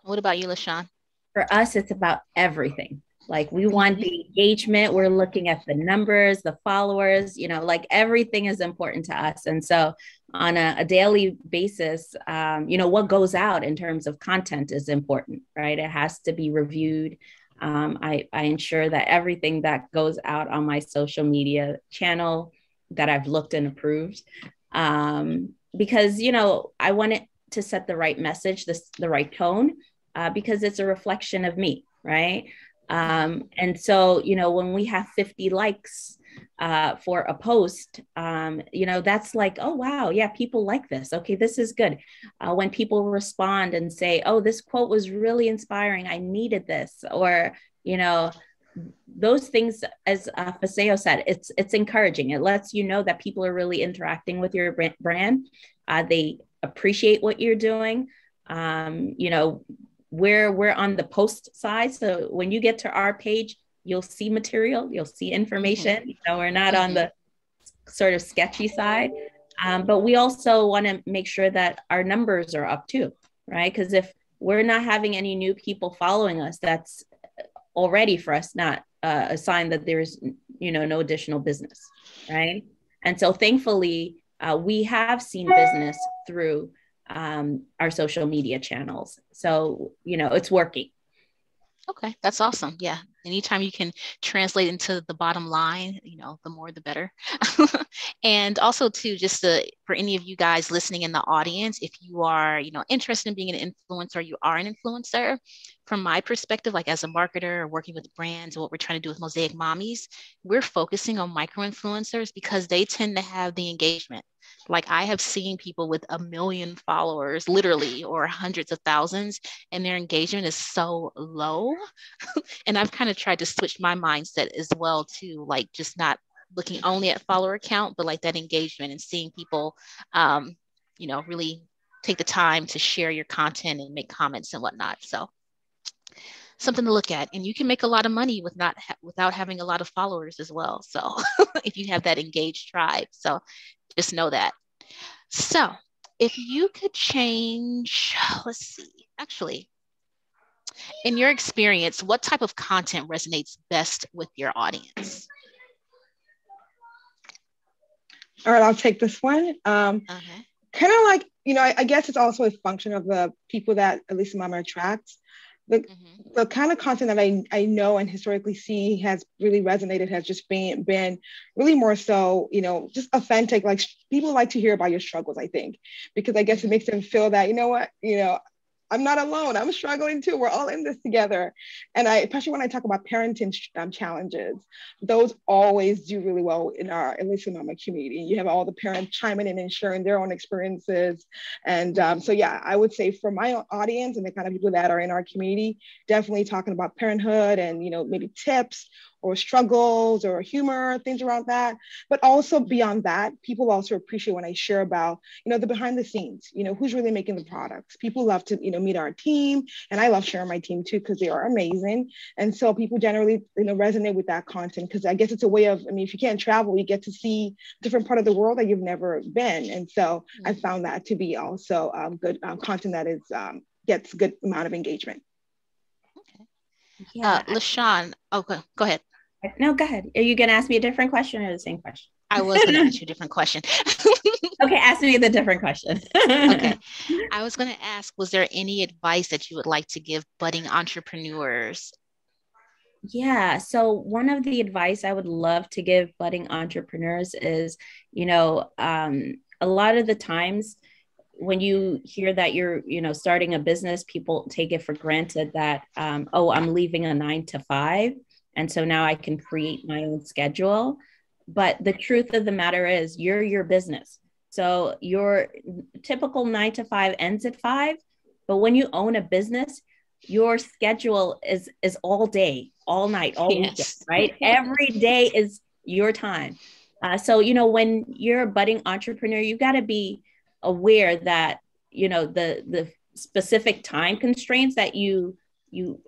What about you, Leeshawn? For us, it's about everything. Like, we want the engagement. We're looking at the numbers, the followers, like everything is important to us. And so on a daily basis, what goes out in terms of content is important, right? It has to be reviewed. I ensure that everything that goes out on my social media channel that I've looked and approved, because, I want it to set the right message, the right tone, because it's a reflection of me, right? And so, when we have 50 likes for a post, that's like, oh, wow, yeah, people like this. Okay, this is good. When people respond and say, oh, this quote was really inspiring, I needed this, or, those things, as Faseo said, it's encouraging. It lets you know that people are really interacting with your brand. They appreciate what you're doing. We're on the post side. So when you get to our page, you'll see material, you'll see information. We're not on the sort of sketchy side, but we also want to make sure that our numbers are up too, right? Because if we're not having any new people following us, that's already for us not a sign that there's no additional business, right? And so thankfully we have seen business through our social media channels, so it's working. Okay, that's awesome. Yeah, anytime you can translate into the bottom line, the more the better. And also too, for any of you guys listening in the audience, if you are, interested in being an influencer, you are an influencer. From my perspective, like as a marketer or working with brands, and what we're trying to do with Mosaic Mommies, we're focusing on micro influencers because they tend to have the engagement. Like I have seen people with 1 million followers, literally, or hundreds of thousands, and their engagement is so low. And I've kind of tried to switch my mindset as well to like just not looking only at follower count, but like that engagement and seeing people, really take the time to share your content and make comments and whatnot. So something to look at, and you can make a lot of money without having a lot of followers as well. So if you have that engaged tribe, so just know that. So if you could change, let's see, actually, in your experience, what type of content resonates best with your audience? All right, I'll take this one. Kind of like, I guess it's also a function of the people that Elisa Mama attracts. The kind of content that I know and historically see has really resonated has just been really more so, just authentic. Like people like to hear about your struggles, I think, because I guess it makes them feel that, I'm not alone. I'm struggling too. We're all in this together. And especially when I talk about parenting challenges, those always do really well in our Elisa Mama community. You have all the parents chiming in and sharing their own experiences. And so, yeah, I would say for my audience and the kind of people that are in our community, definitely talking about parenthood and, maybe tips or struggles or humor, things around that. But also beyond that, people also appreciate when I share about, the behind the scenes, who's really making the products. People love to, meet our team. And I love sharing my team too, because they are amazing. And so people generally, resonate with that content, because I guess it's a way of, if you can't travel, you get to see different part of the world that you've never been. And so I found that to be also good content that is gets a good amount of engagement. Okay. Yeah. Leeshawn, go ahead. No, go ahead. Are you going to ask me a different question or the same question? I was going to ask you a different question. Okay, ask me the different question. Okay. I was going to ask, was there any advice that you would like to give budding entrepreneurs? Yeah, so one of the advice I would love to give budding entrepreneurs is, a lot of the times when you hear that you're, starting a business, people take it for granted that, I'm leaving a 9 to 5. And so now I can create my own schedule. But the truth of the matter is you're your business. So your typical 9 to 5 ends at 5. But when you own a business, your schedule is all day, all night, all weekend, right? Every day is your time. So, when you're a budding entrepreneur, you got to be aware that, the specific time constraints that you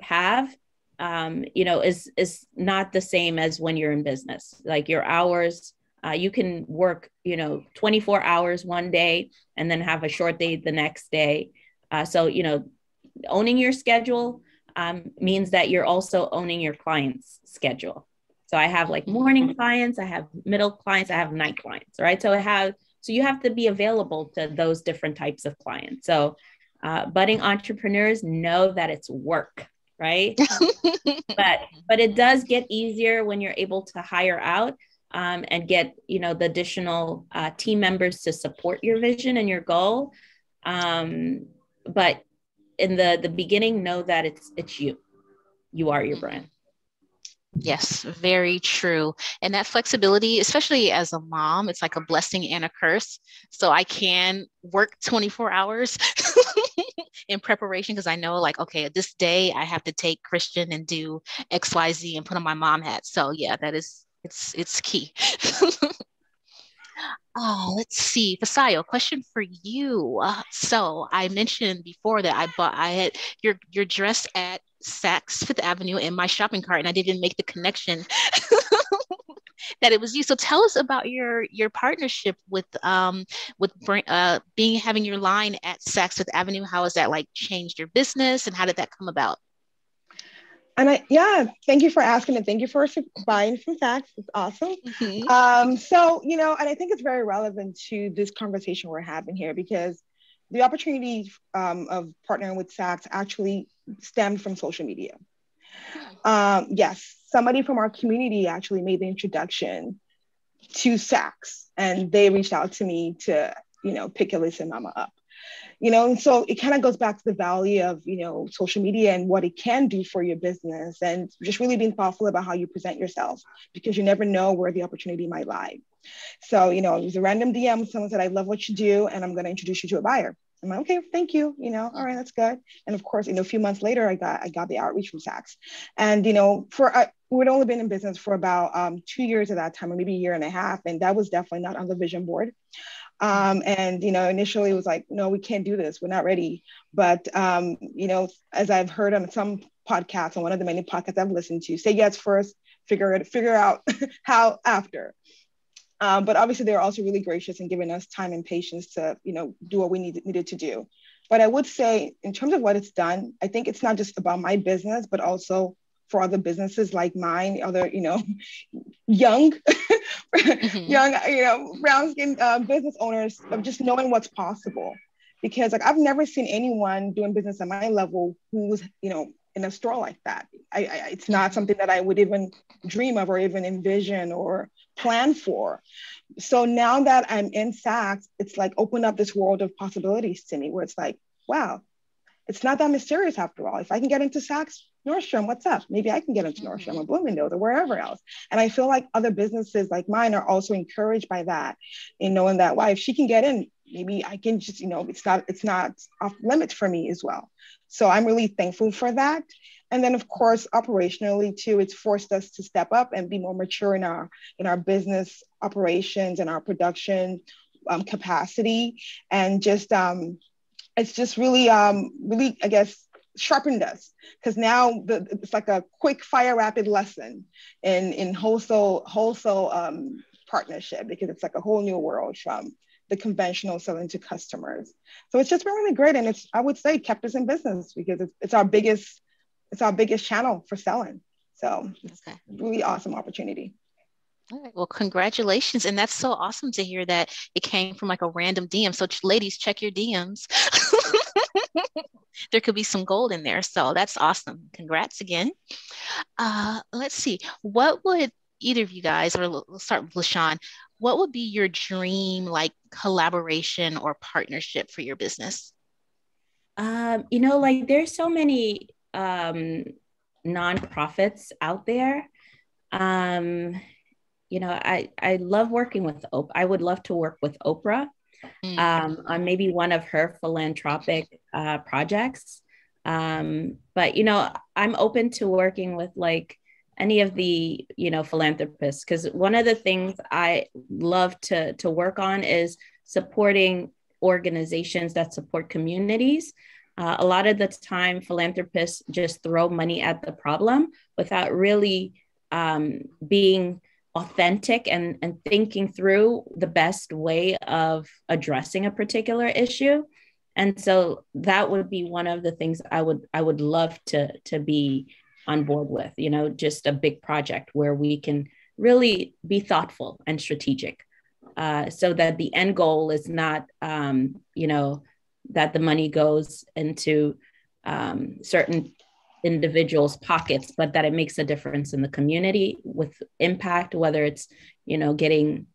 have, is not the same as when you're in business. Like your hours, you can work, 24 hours one day and then have a short day the next day. So, owning your schedule means that you're also owning your client's schedule. So I have like morning clients, I have middle clients, I have night clients, right? So you have to be available to those different types of clients. So budding entrepreneurs know that it's work, right? but it does get easier when you're able to hire out and get, the additional team members to support your vision and your goal. But in the beginning, know that it's you are your brand. Yes, very true. And that flexibility, especially as a mom, it's like a blessing and a curse. So I can work 24 hours in preparation because I know like, okay, this day I have to take Christian and do XYZ and put on my mom hat. So yeah, that is, it's key. Let's see. Fasayo, question for you. So I mentioned before that I had your dress at Saks Fifth Avenue in my shopping cart, and I didn't make the connection that it was you. So tell us about your partnership with being having your line at Saks Fifth Avenue. How has that like changed your business, and how did that come about? And thank you for asking, and thank you for buying some facts. It's awesome. So, and I think it's very relevant to this conversation we're having here because the opportunity of partnering with Saks actually stemmed from social media. Yes, somebody from our community actually made the introduction to Saks, and they reached out to me to, pick Alyssa Mama up. And so it kind of goes back to the value of, social media and what it can do for your business, and just really being thoughtful about how you present yourself because you never know where the opportunity might lie. So, it was a random DM. Someone said, I love what you do, and I'm going to introduce you to a buyer. I'm like, okay, thank you. All right, that's good. And of course, a few months later, I got the outreach from Saks. And, we'd only been in business for about 2 years at that time, or maybe a year and a half. And that was definitely not on the vision board. Initially it was like, no, we can't do this. We're not ready. But, as I've heard on some podcasts, on one of the many podcasts I've listened to, say yes first, figure out how after. But obviously they're also really gracious in giving us time and patience to, do what we needed to do. But I would say in terms of what it's done, I think it's not just about my business, but also for other businesses like mine, other, young, brown skin business owners, of just knowing what's possible. Because like, I've never seen anyone doing business at my level who's, in a store like that. It's not something that I would even dream of or even envision or plan for. So now that I'm in Saks, it's like opened up this world of possibilities to me where it's like, wow, it's not that mysterious after all. If I can get into Saks, Nordstrom, what's up? Maybe I can get into Nordstrom or Bloomingdale's or wherever else. And I feel like other businesses like mine are also encouraged by that, in knowing that, wow, if she can get in, maybe I can just, it's not off limits for me as well. So I'm really thankful for that. And then of course, operationally too, it's forced us to step up and be more mature in our business operations and our production capacity. And just, it's just really, I guess, sharpened us, because now it's like a quick fire rapid lesson in wholesale partnership, because it's like a whole new world from the conventional selling to customers. So it's just been really great, and I would say kept us in business because it's our biggest channel for selling. So it's really awesome opportunity. All right. Well, congratulations. And that's so awesome to hear that it came from like a random DM. So ladies, check your DMs. There could be some gold in there. So that's awesome. Congrats again. Let's see. What would either of you guys, or let's start with Leeshawn, what would be your dream like collaboration or partnership for your business? Like there's so many nonprofits out there. I love working with Oprah. I would love to work with Oprah on maybe one of her philanthropic projects. But, I'm open to working with like any of the, philanthropists, because one of the things I love to work on is supporting organizations that support communities. A lot of the time, philanthropists just throw money at the problem without really being authentic and thinking through the best way of addressing a particular issue. And so that would be one of the things I would love to be on board with, just a big project where we can really be thoughtful and strategic, so that the end goal is not, that the money goes into certain individuals' pockets, but that it makes a difference in the community with impact, whether it's, getting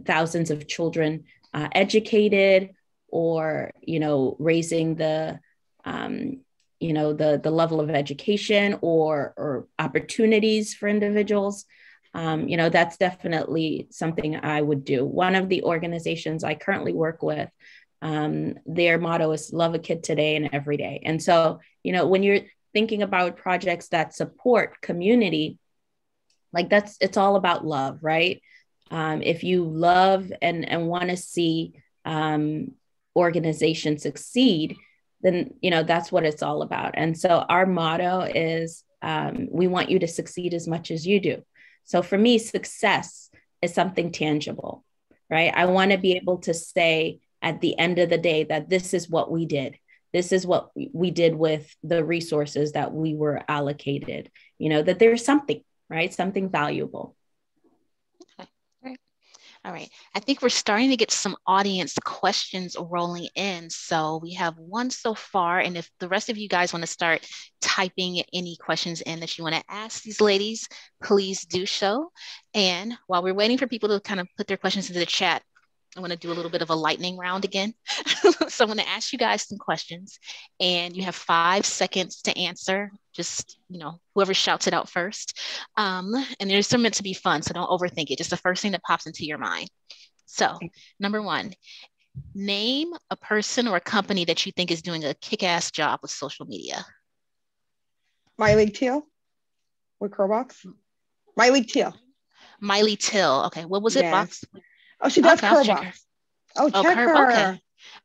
thousands of children educated, or, raising the the level of education or opportunities for individuals, that's definitely something I would do. One of the organizations I currently work with, their motto is love a kid today and every day. And so, when you're thinking about projects that support community, like it's all about love, right? If you love and want to see organizations succeed, then, that's what it's all about. And so our motto is, we want you to succeed as much as you do. So for me, success is something tangible, right? I want to be able to say at the end of the day that this is what we did. This is what we did with the resources that we were allocated, that there's something, right? Something valuable. Okay. All right. I think we're starting to get some audience questions rolling in. So we have one so far. And if the rest of you guys want to start typing any questions in that you want to ask these ladies, please do so. And while we're waiting for people to kind of put their questions into the chat, I want to do a little bit of a lightning round again. So I'm going to ask you guys some questions and you have 5 seconds to answer. Just, whoever shouts it out first. And they're meant to be fun, so don't overthink it. Just the first thing that pops into your mind. So number 1, name a person or a company that you think is doing a kick-ass job with social media. Miley Teal with Curlbox. Miley Teal. Miley Till. Okay, what was it, Box? Oh, she does Curlbox. Oh, check her. Okay.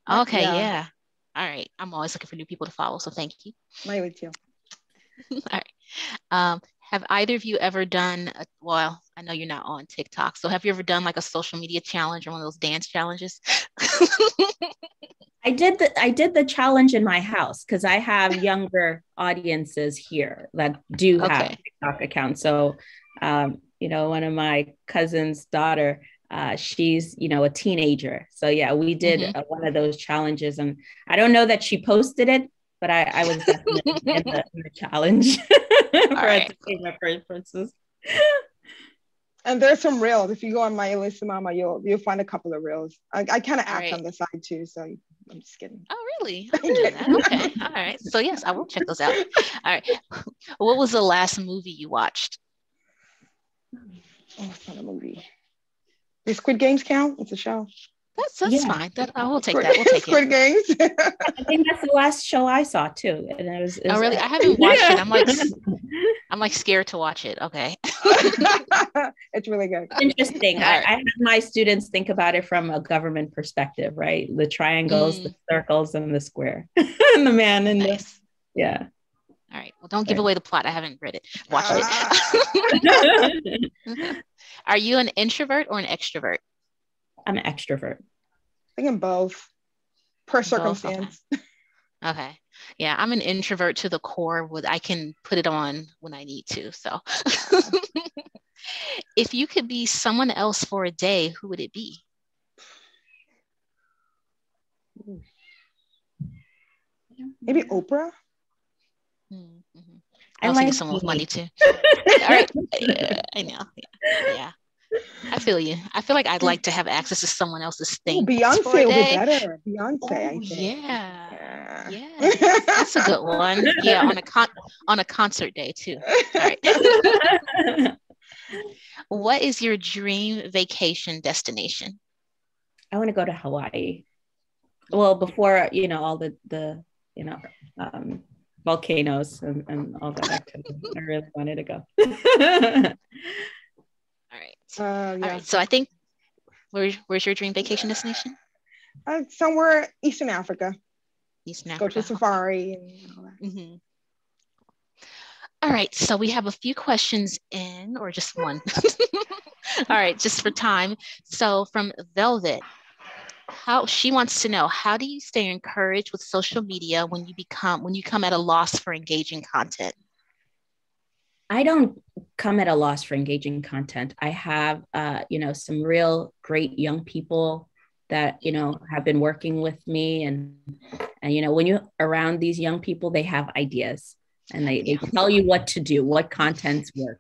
Okay, yeah. All right. I'm always looking for new people to follow, so thank you. Miley Teal. All right. Have either of you ever done, well, I know you're not on TikTok, so have you ever done like a social media challenge or one of those dance challenges? I did the challenge in my house because I have younger audiences here that do have TikTok accounts. So, one of my cousin's daughter, she's, a teenager. So yeah, we did one of those challenges and I don't know that she posted it, but I was definitely in the challenge for entertainment purposes. And there's some reels. If you go on my Alyssa Mama, you'll find a couple of reels. I kind of act on the side too, so I'm just kidding. Oh, really? I didn't know that. Okay. All right. So yes, I will check those out. All right. What was the last movie you watched? Oh, it's not a movie. Does Squid Games count? It's a show. That's fine. I will take that. We'll take Squid Games. I think that's the last show I saw too. And it was oh, really? I haven't watched it. I'm like scared to watch it. Okay. It's really good. Interesting. I have my students think about it from a government perspective, right? The triangles, the circles, and the square, and the man in this. Yeah. All right. Well, don't give away the plot. I haven't read it. Watch it. Are you an introvert or an extrovert? I'm an extrovert. I think I'm both, per circumstance. Okay. Yeah, I'm an introvert to the core. I can put it on when I need to. So, if you could be someone else for a day, who would it be? Maybe Oprah. I was thinking someone with money too. All right. I know. Yeah. I feel you. I feel like I'd like to have access to someone else's thing. Beyonce would be better. Beyonce, I think. Yeah. That's a good one. Yeah, on a concert day too. All right. What is your dream vacation destination? I want to go to Hawaii. Well, before all the volcanoes and all that activity. I really wanted to go. All right. All right. So I think, where's your dream vacation destination? Somewhere Eastern Africa. Eastern Africa. Go to safari and all that. All right. So we have a few questions in, or just one. All right, just for time. So from Velvet, she wants to know, how do you stay encouraged with social media when you come at a loss for engaging content? I don't come at a loss for engaging content. I have, some real great young people that, have been working with me. And when you're around these young people, they have ideas and they tell you what to do, what contents work,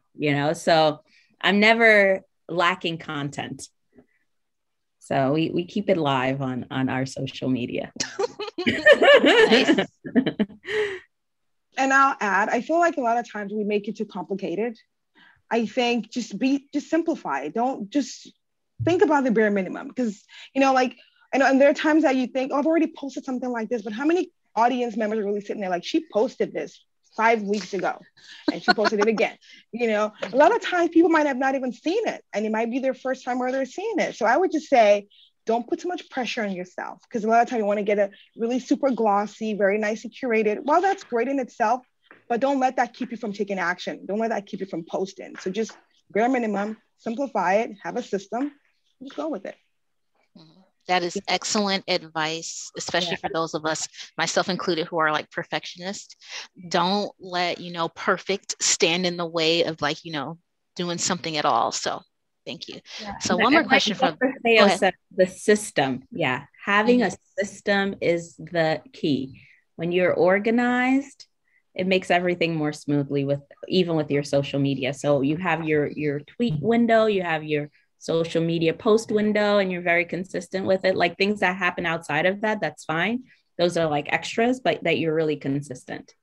so I'm never lacking content. So we keep it live on our social media. Nice. And I'll add, I feel like a lot of times we make it too complicated. I think just simplify it. Don't just think about the bare minimum, because, you know, like, I know, and there are times that you think, oh, I've already posted something like this, but how many audience members are really sitting there like, she posted this 5 weeks ago and she posted it again? You know, a lot of times people might have not even seen it, and it might be their first time where they're seeing it. So I would just say, don't put too much pressure on yourself, because a lot of times you want to get a really super glossy, very nicely curated. Well, that's great in itself, but don't let that keep you from taking action. Don't let that keep you from posting. So just bare minimum, simplify it, have a system, just go with it. That is excellent advice, especially for those of us, myself included, who are like perfectionists. Don't let, you know, perfect stand in the way of, like, you know, doing something at all. So thank you. Yeah. So one more question from the system. Yeah. Having a system is the key. When you're organized, it makes everything more smoothly even with your social media. So you have your tweet window, you have your social media post window, and you're very consistent with it. Like, things that happen outside of that, that's fine. Those are like extras, but that you're really consistent.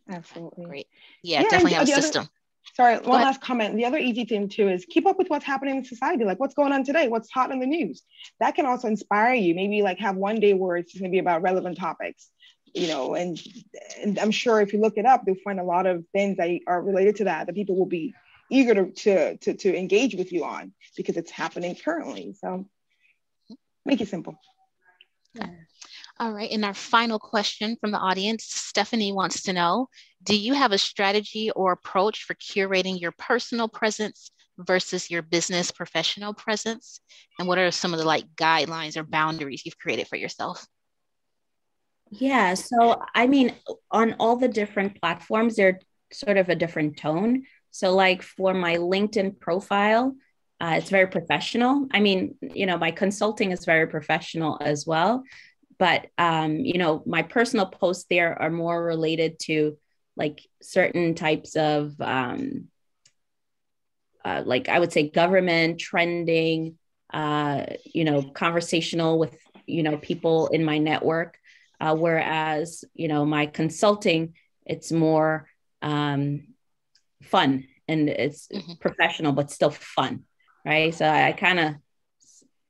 Absolutely. Great. Yeah, definitely have a system. Sorry, one last comment. The other easy thing too is keep up with what's happening in society. Like, what's going on today? What's hot in the news? That can also inspire you. Maybe like have one day where it's going to be about relevant topics, you know, and I'm sure if you look it up, you'll find a lot of things that are related to that people will be eager to engage with you on, because it's happening currently. So make it simple. Yeah. All right. And our final question from the audience, Stephanie wants to know, do you have a strategy or approach for curating your personal presence versus your business professional presence? And what are some of the like guidelines or boundaries you've created for yourself? Yeah. So, I mean, on all the different platforms, they're sort of a different tone. So like for my LinkedIn profile, it's very professional. I mean, you know, my consulting is very professional as well. But, you know, my personal posts there are more related to like certain types of, like I would say government, trending, you know, conversational with, you know, people in my network. Whereas, you know, my consulting, it's more fun, and it's professional, but still fun. Right. So I kind of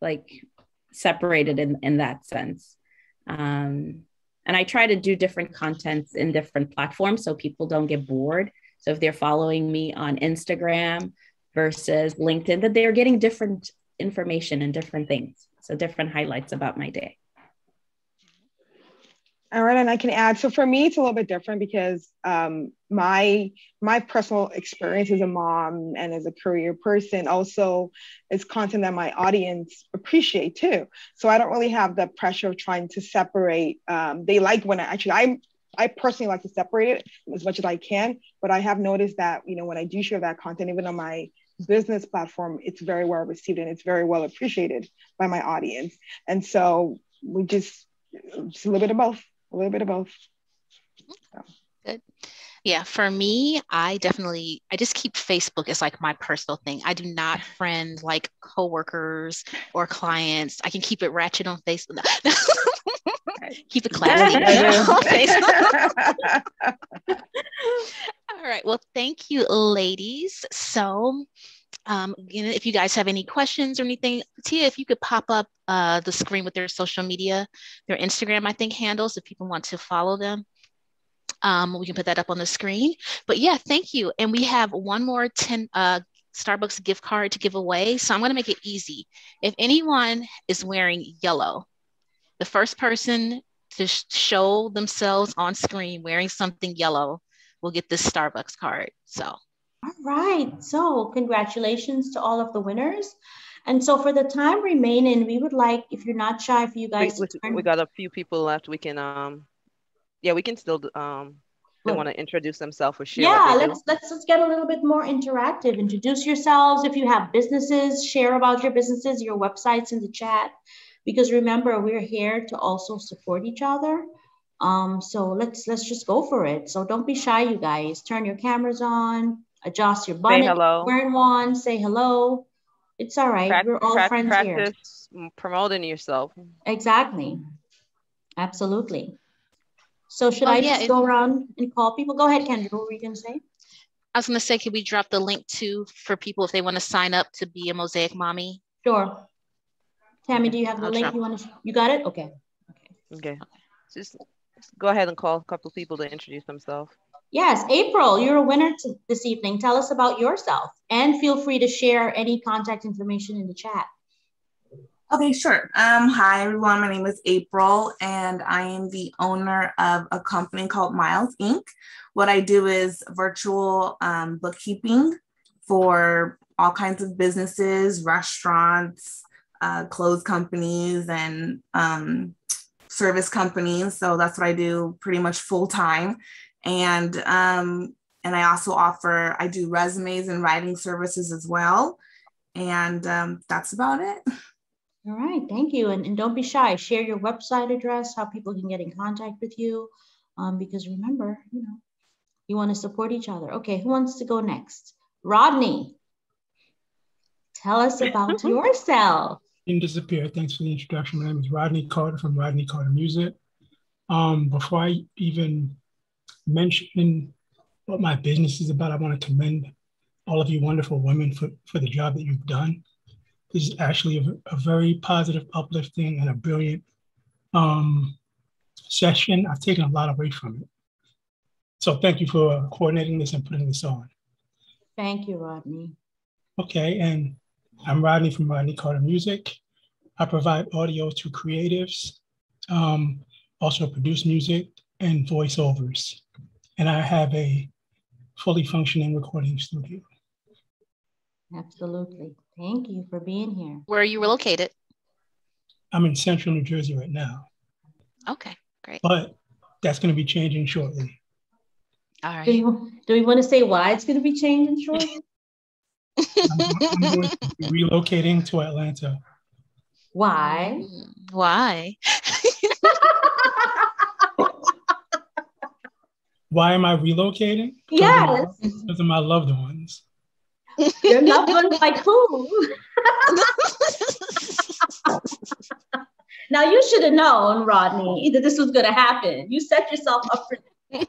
like separated in that sense. And I try to do different contents in different platforms so people don't get bored. So if they're following me on Instagram versus LinkedIn, that they're getting different information and different things. So different highlights about my day. All right, and I can add. So for me, it's a little bit different because my personal experience as a mom and as a career person also is content that my audience appreciate too. So I don't really have the pressure of trying to separate. They like when I personally like to separate it as much as I can, but I have noticed that, you know, when I do share that content, even on my business platform, it's very well received and it's very well appreciated by my audience. And so we just a little bit of both. A little bit of both. So. Good. Yeah, for me, I just keep Facebook as like my personal thing. I do not friend like coworkers or clients. I can keep it ratchet on Facebook. Keep it classy on Facebook. All right. Well, thank you, ladies. So, if you guys have any questions or anything, Tia, if you could pop up the screen with their social media, their Instagram, I think, handles, if people want to follow them. We can put that up on the screen. But yeah, thank you. And we have one more Starbucks gift card to give away. So I'm going to make it easy. If anyone is wearing yellow, the first person to show themselves on screen wearing something yellow will get this Starbucks card. So. All right. So congratulations to all of the winners. And so for the time remaining, we would like, if you're not shy, for you guys we got a few people left. We can we can still they want to introduce themselves or share. Yeah, let's get a little bit more interactive. Introduce yourselves. If you have businesses, share about your businesses, your websites in the chat. Because remember, we're here to also support each other. So let's just go for it. So don't be shy, you guys. Turn your cameras on. Adjust your bonnet. Say hello. Wearing one. Say hello. It's all right. We're all friends practice here. Promoting yourself. Exactly. Absolutely. So should I just go around and call people? Go ahead, Kendra. What were you going to say? I was going to say, could we drop the link for people if they want to sign up to be a Mosaic Mommy? Sure. Tammy, do you have the link? You got it? Okay. Okay. Just go ahead and call a couple of people to introduce themselves. Yes, April, you're a winner this evening. Tell us about yourself and feel free to share any contact information in the chat. Okay, sure. Hi, everyone. My name is April, and I am the owner of a company called Miles Inc. What I do is virtual bookkeeping for all kinds of businesses, restaurants, clothes companies, and service companies. So that's what I do pretty much full time. And I also I do resumes and writing services as well. And that's about it. All right, thank you. And don't be shy. Share your website address, how people can get in contact with you. Because remember, you want to support each other. Okay, who wants to go next? Rodney, tell us about yourself. Didn't disappear. Thanks for the introduction. My name is Rodney Carter from Rodney Carter Music. Before I even mention what my business is about, I want to commend all of you wonderful women for the job that you've done. This is actually a very positive, uplifting, and a brilliant session. I've taken a lot away from it. So thank you for coordinating this and putting this on. Thank you, Rodney. Okay, and I'm Rodney from Rodney Carter Music. I provide audio to creatives, also produce music and voiceovers. And I have a fully functioning recording studio. Absolutely. Thank you for being here. Where are you located? I'm in central New Jersey right now. Okay, great. But that's going to be changing shortly. All right. Do we want to say why it's going to be changing shortly? I'm going to be relocating to Atlanta. Why? Why? Why am I relocating? Yes. Because of my loved ones. Your loved ones like who? Now you should have known, Rodney, that this was going to happen. You set yourself up for this.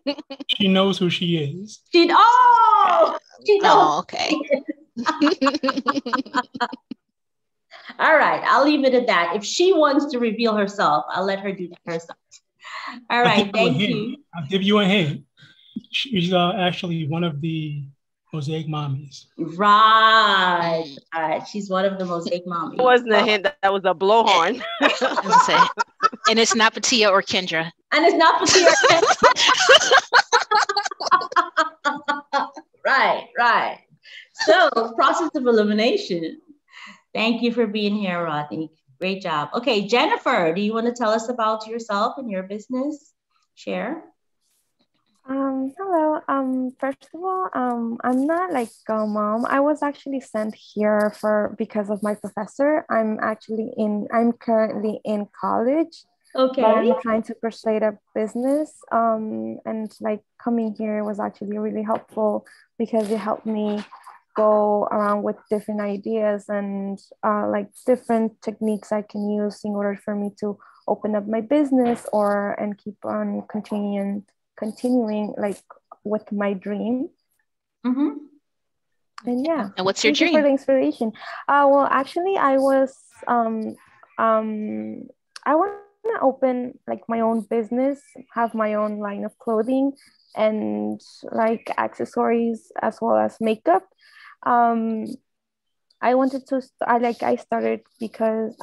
She knows who she is. She knows. Oh, okay. All right, I'll leave it at that. If she wants to reveal herself, I'll let her do that herself. All right, thank you. I'll give you a hint. She's actually one of the Mosaic Mommies. Right. She's one of the Mosaic Mommies. It wasn't a hint, that was a blowhorn. And it's not Patia or Kendra. And it's not Patia or Kendra. Right. So, process of elimination. Thank you for being here, Rodney. Great job. Okay, Jennifer, do you want to tell us about yourself and your business? Share. Hello. First of all, I'm not like a mom. I was actually sent here because of my professor. I'm currently in college. Okay. But I'm trying to persuade a business. And like coming here was actually really helpful because it helped me go around with different ideas and like different techniques I can use in order for me to open up my business and keep on continuing like with my dream. Mm-hmm. And yeah. And what's your dream? For the inspiration. Well, actually, I was I want to open like my own business, have my own line of clothing and like accessories as well as makeup. I wanted to. I started because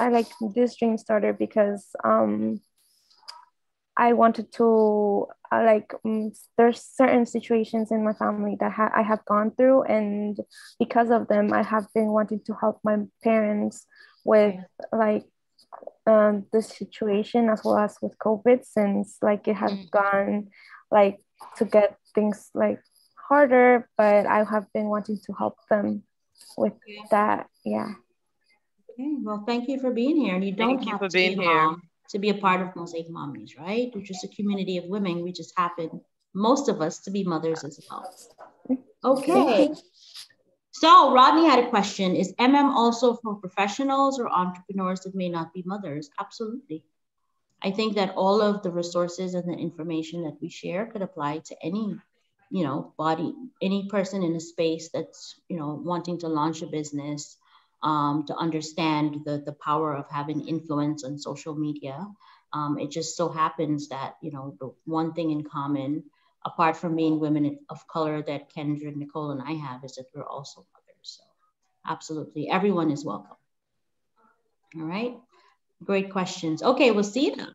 this dream started because I wanted to there's certain situations in my family that I have gone through, and because of them, I have been wanting to help my parents with this situation as well as with COVID, since like it has gone like to get things like harder, but I have been wanting to help them with that. Yeah. Okay. Well, thank you for being here. And you don't have to be here to be a part of Mosaic Mommies, right? Which is a community of women. We just happen, most of us, to be mothers as well. Okay. So Rodney had a question. Is MM also for professionals or entrepreneurs that may not be mothers? Absolutely. I think that all of the resources and the information that we share could apply to any, any person in a space that's, wanting to launch a business, to understand the power of having influence on social media. It just so happens that, the one thing in common, apart from being women of color, that Kendra, Nicole, and I have is that we're also mothers. So absolutely, everyone is welcome. All right, great questions. Okay, we'll see you now.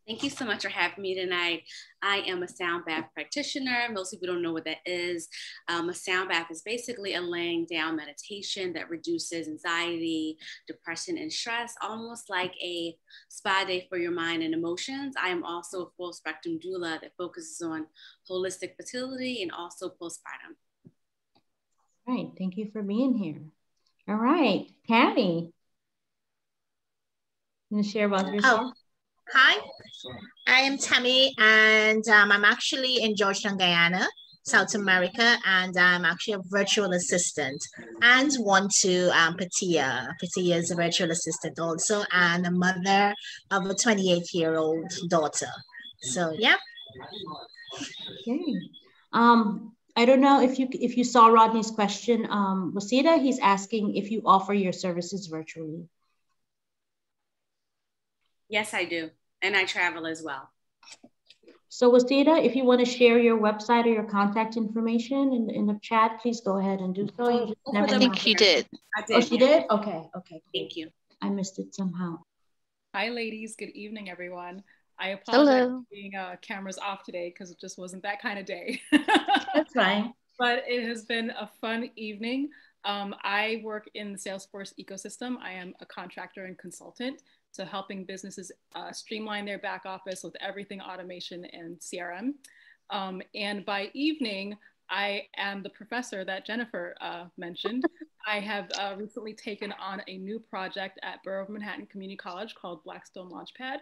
Thank you so much for having me tonight. I am a sound bath practitioner. Most people don't know what that is. A sound bath is basically a laying down meditation that reduces anxiety, depression, and stress, almost like a spa day for your mind and emotions. I am also a full spectrum doula that focuses on holistic fertility and also postpartum. All right, thank you for being here. All right, Tammy, you want to share about yourself? Hi, I am Tammy, and I'm actually in Georgetown, Guyana, South America, and I'm actually a virtual assistant and one to Patia. Patia is a virtual assistant also, and a mother of a 28-year-old daughter. So, yeah. Okay. I don't know if you saw Rodney's question, Wasida, he's asking if you offer your services virtually. Yes, I do. And I travel as well. So Wasida, if you want to share your website or your contact information in the chat, please go ahead and do so. I think you did. I did. Oh, she did? Okay. Okay. Thank you. I missed it somehow. Hi, ladies. Good evening, everyone. I apologize Hello. for being cameras off today because it just wasn't that kind of day. That's fine. But it has been a fun evening. I work in the Salesforce ecosystem. I am a contractor and consultant, so helping businesses streamline their back office with everything automation and CRM. And by evening, I am the professor that Jennifer mentioned. I have recently taken on a new project at Borough of Manhattan Community College called Blackstone Launch Pad.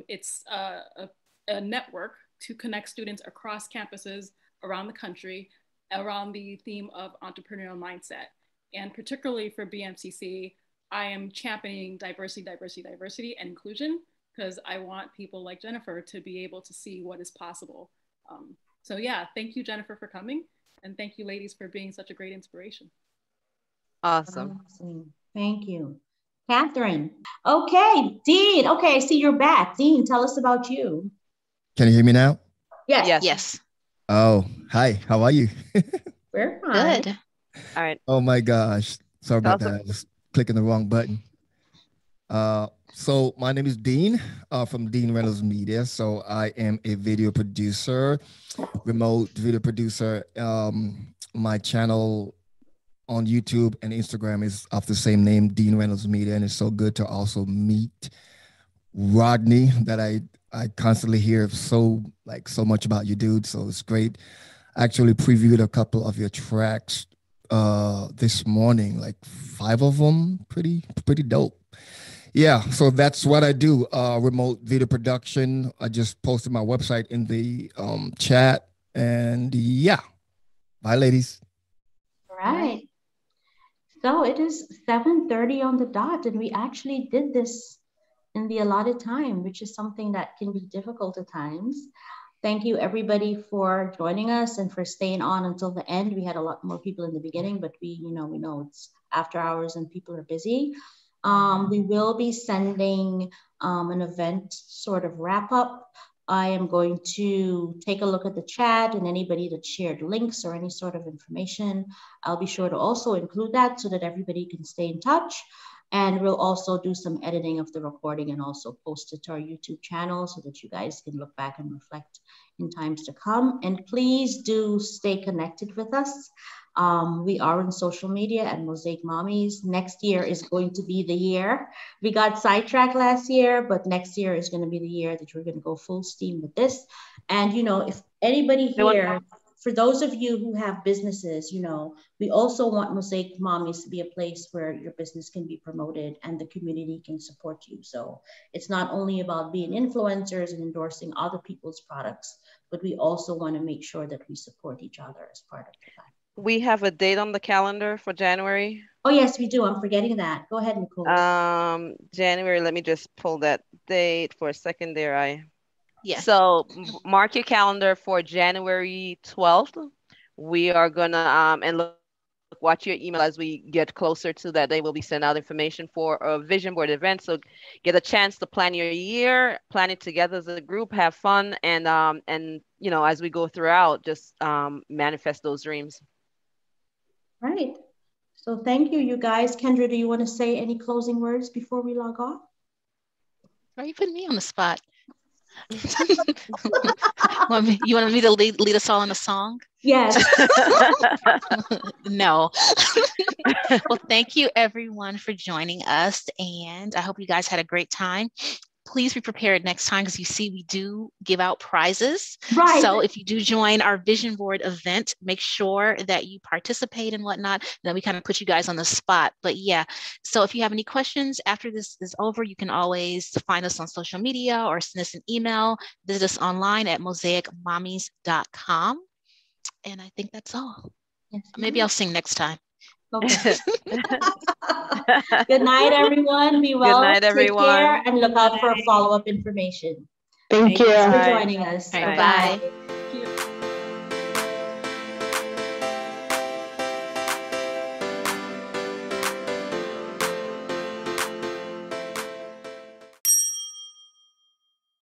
It's a network to connect students across campuses around the country around the theme of entrepreneurial mindset. And particularly for BMCC, I am championing diversity, and inclusion, because I want people like Jennifer to be able to see what is possible. So yeah, thank you, Jennifer, for coming. And thank you, ladies, for being such a great inspiration. Awesome. Thank you. Catherine. Okay, Dean. Okay, I see you're back. Dean, tell us about you. Can you hear me now? Yes. Yes. Oh, hi. How are you? We're fine. Good. All right. Oh my gosh. Sorry about Awesome. that. I was clicking the wrong button. So my name is Dean from Dean Reynolds Media. So I am a video producer, remote video producer. My channel on YouTube and Instagram is of the same name, Dean Reynolds Media. And it's so good to also meet Rodney that I constantly hear so much about you, dude. So it's great. I actually previewed a couple of your tracks this morning, like 5 of them. Pretty dope. Yeah, so that's what I do, remote video production. I just posted my website in the chat, and yeah, bye, ladies. All right. So it is 7:30 on the dot, and we actually did this in the allotted time, which is something that can be difficult at times. Thank you, everybody, for joining us and for staying on until the end. We had a lot more people in the beginning, but we know it's after hours and people are busy. We will be sending an event sort of wrap up. I am going to take a look at the chat and anybody that shared links or any sort of information. I'll be sure to also include that so that everybody can stay in touch. And we'll also do some editing of the recording and also post it to our YouTube channel so that you guys can look back and reflect in times to come. And please do stay connected with us. We are on social media at Mosaic Mommies. Next year is going to be the year. We got sidetracked last year, but next year is going to be the year that we're going to go full steam with this. And, if anybody here, for those of you who have businesses, we also want Mosaic Mommies to be a place where your business can be promoted and the community can support you. So it's not only about being influencers and endorsing other people's products, but we also want to make sure that we support each other as part of the we have a date on the calendar for January. Oh, yes, we do. I'm forgetting that. Go ahead, Nicole. January, let me just pull that date for a second there. Yes. So mark your calendar for January 12th. We are gonna and look, watch your email as we get closer to that day. We'll be sending out information for a vision board event. So get a chance to plan your year, plan it together as a group, have fun, and you know, as we go throughout, just manifest those dreams. Right. So thank you, you guys. Kendra, do you want to say any closing words before we log off? Are you putting me on the spot? You want me to lead us all in a song? Yes. No. Well, thank you everyone for joining us, and I hope you guys had a great time. Please be prepared next time, because you see we do give out prizes. Right. So if you do join our vision board event, make sure that you participate and whatnot. Then we kind of put you guys on the spot. But yeah, so if you have any questions after this is over, you can always find us on social media or send us an email. Visit us online at mosaicmommies.com. And I think that's all. Yes, maybe I'll sing next time. Okay. Good night, everyone. Be well. Good night, everyone. Take care and look out for follow-up information. Thank you. Thanks for joining us. Right, Bye. bye.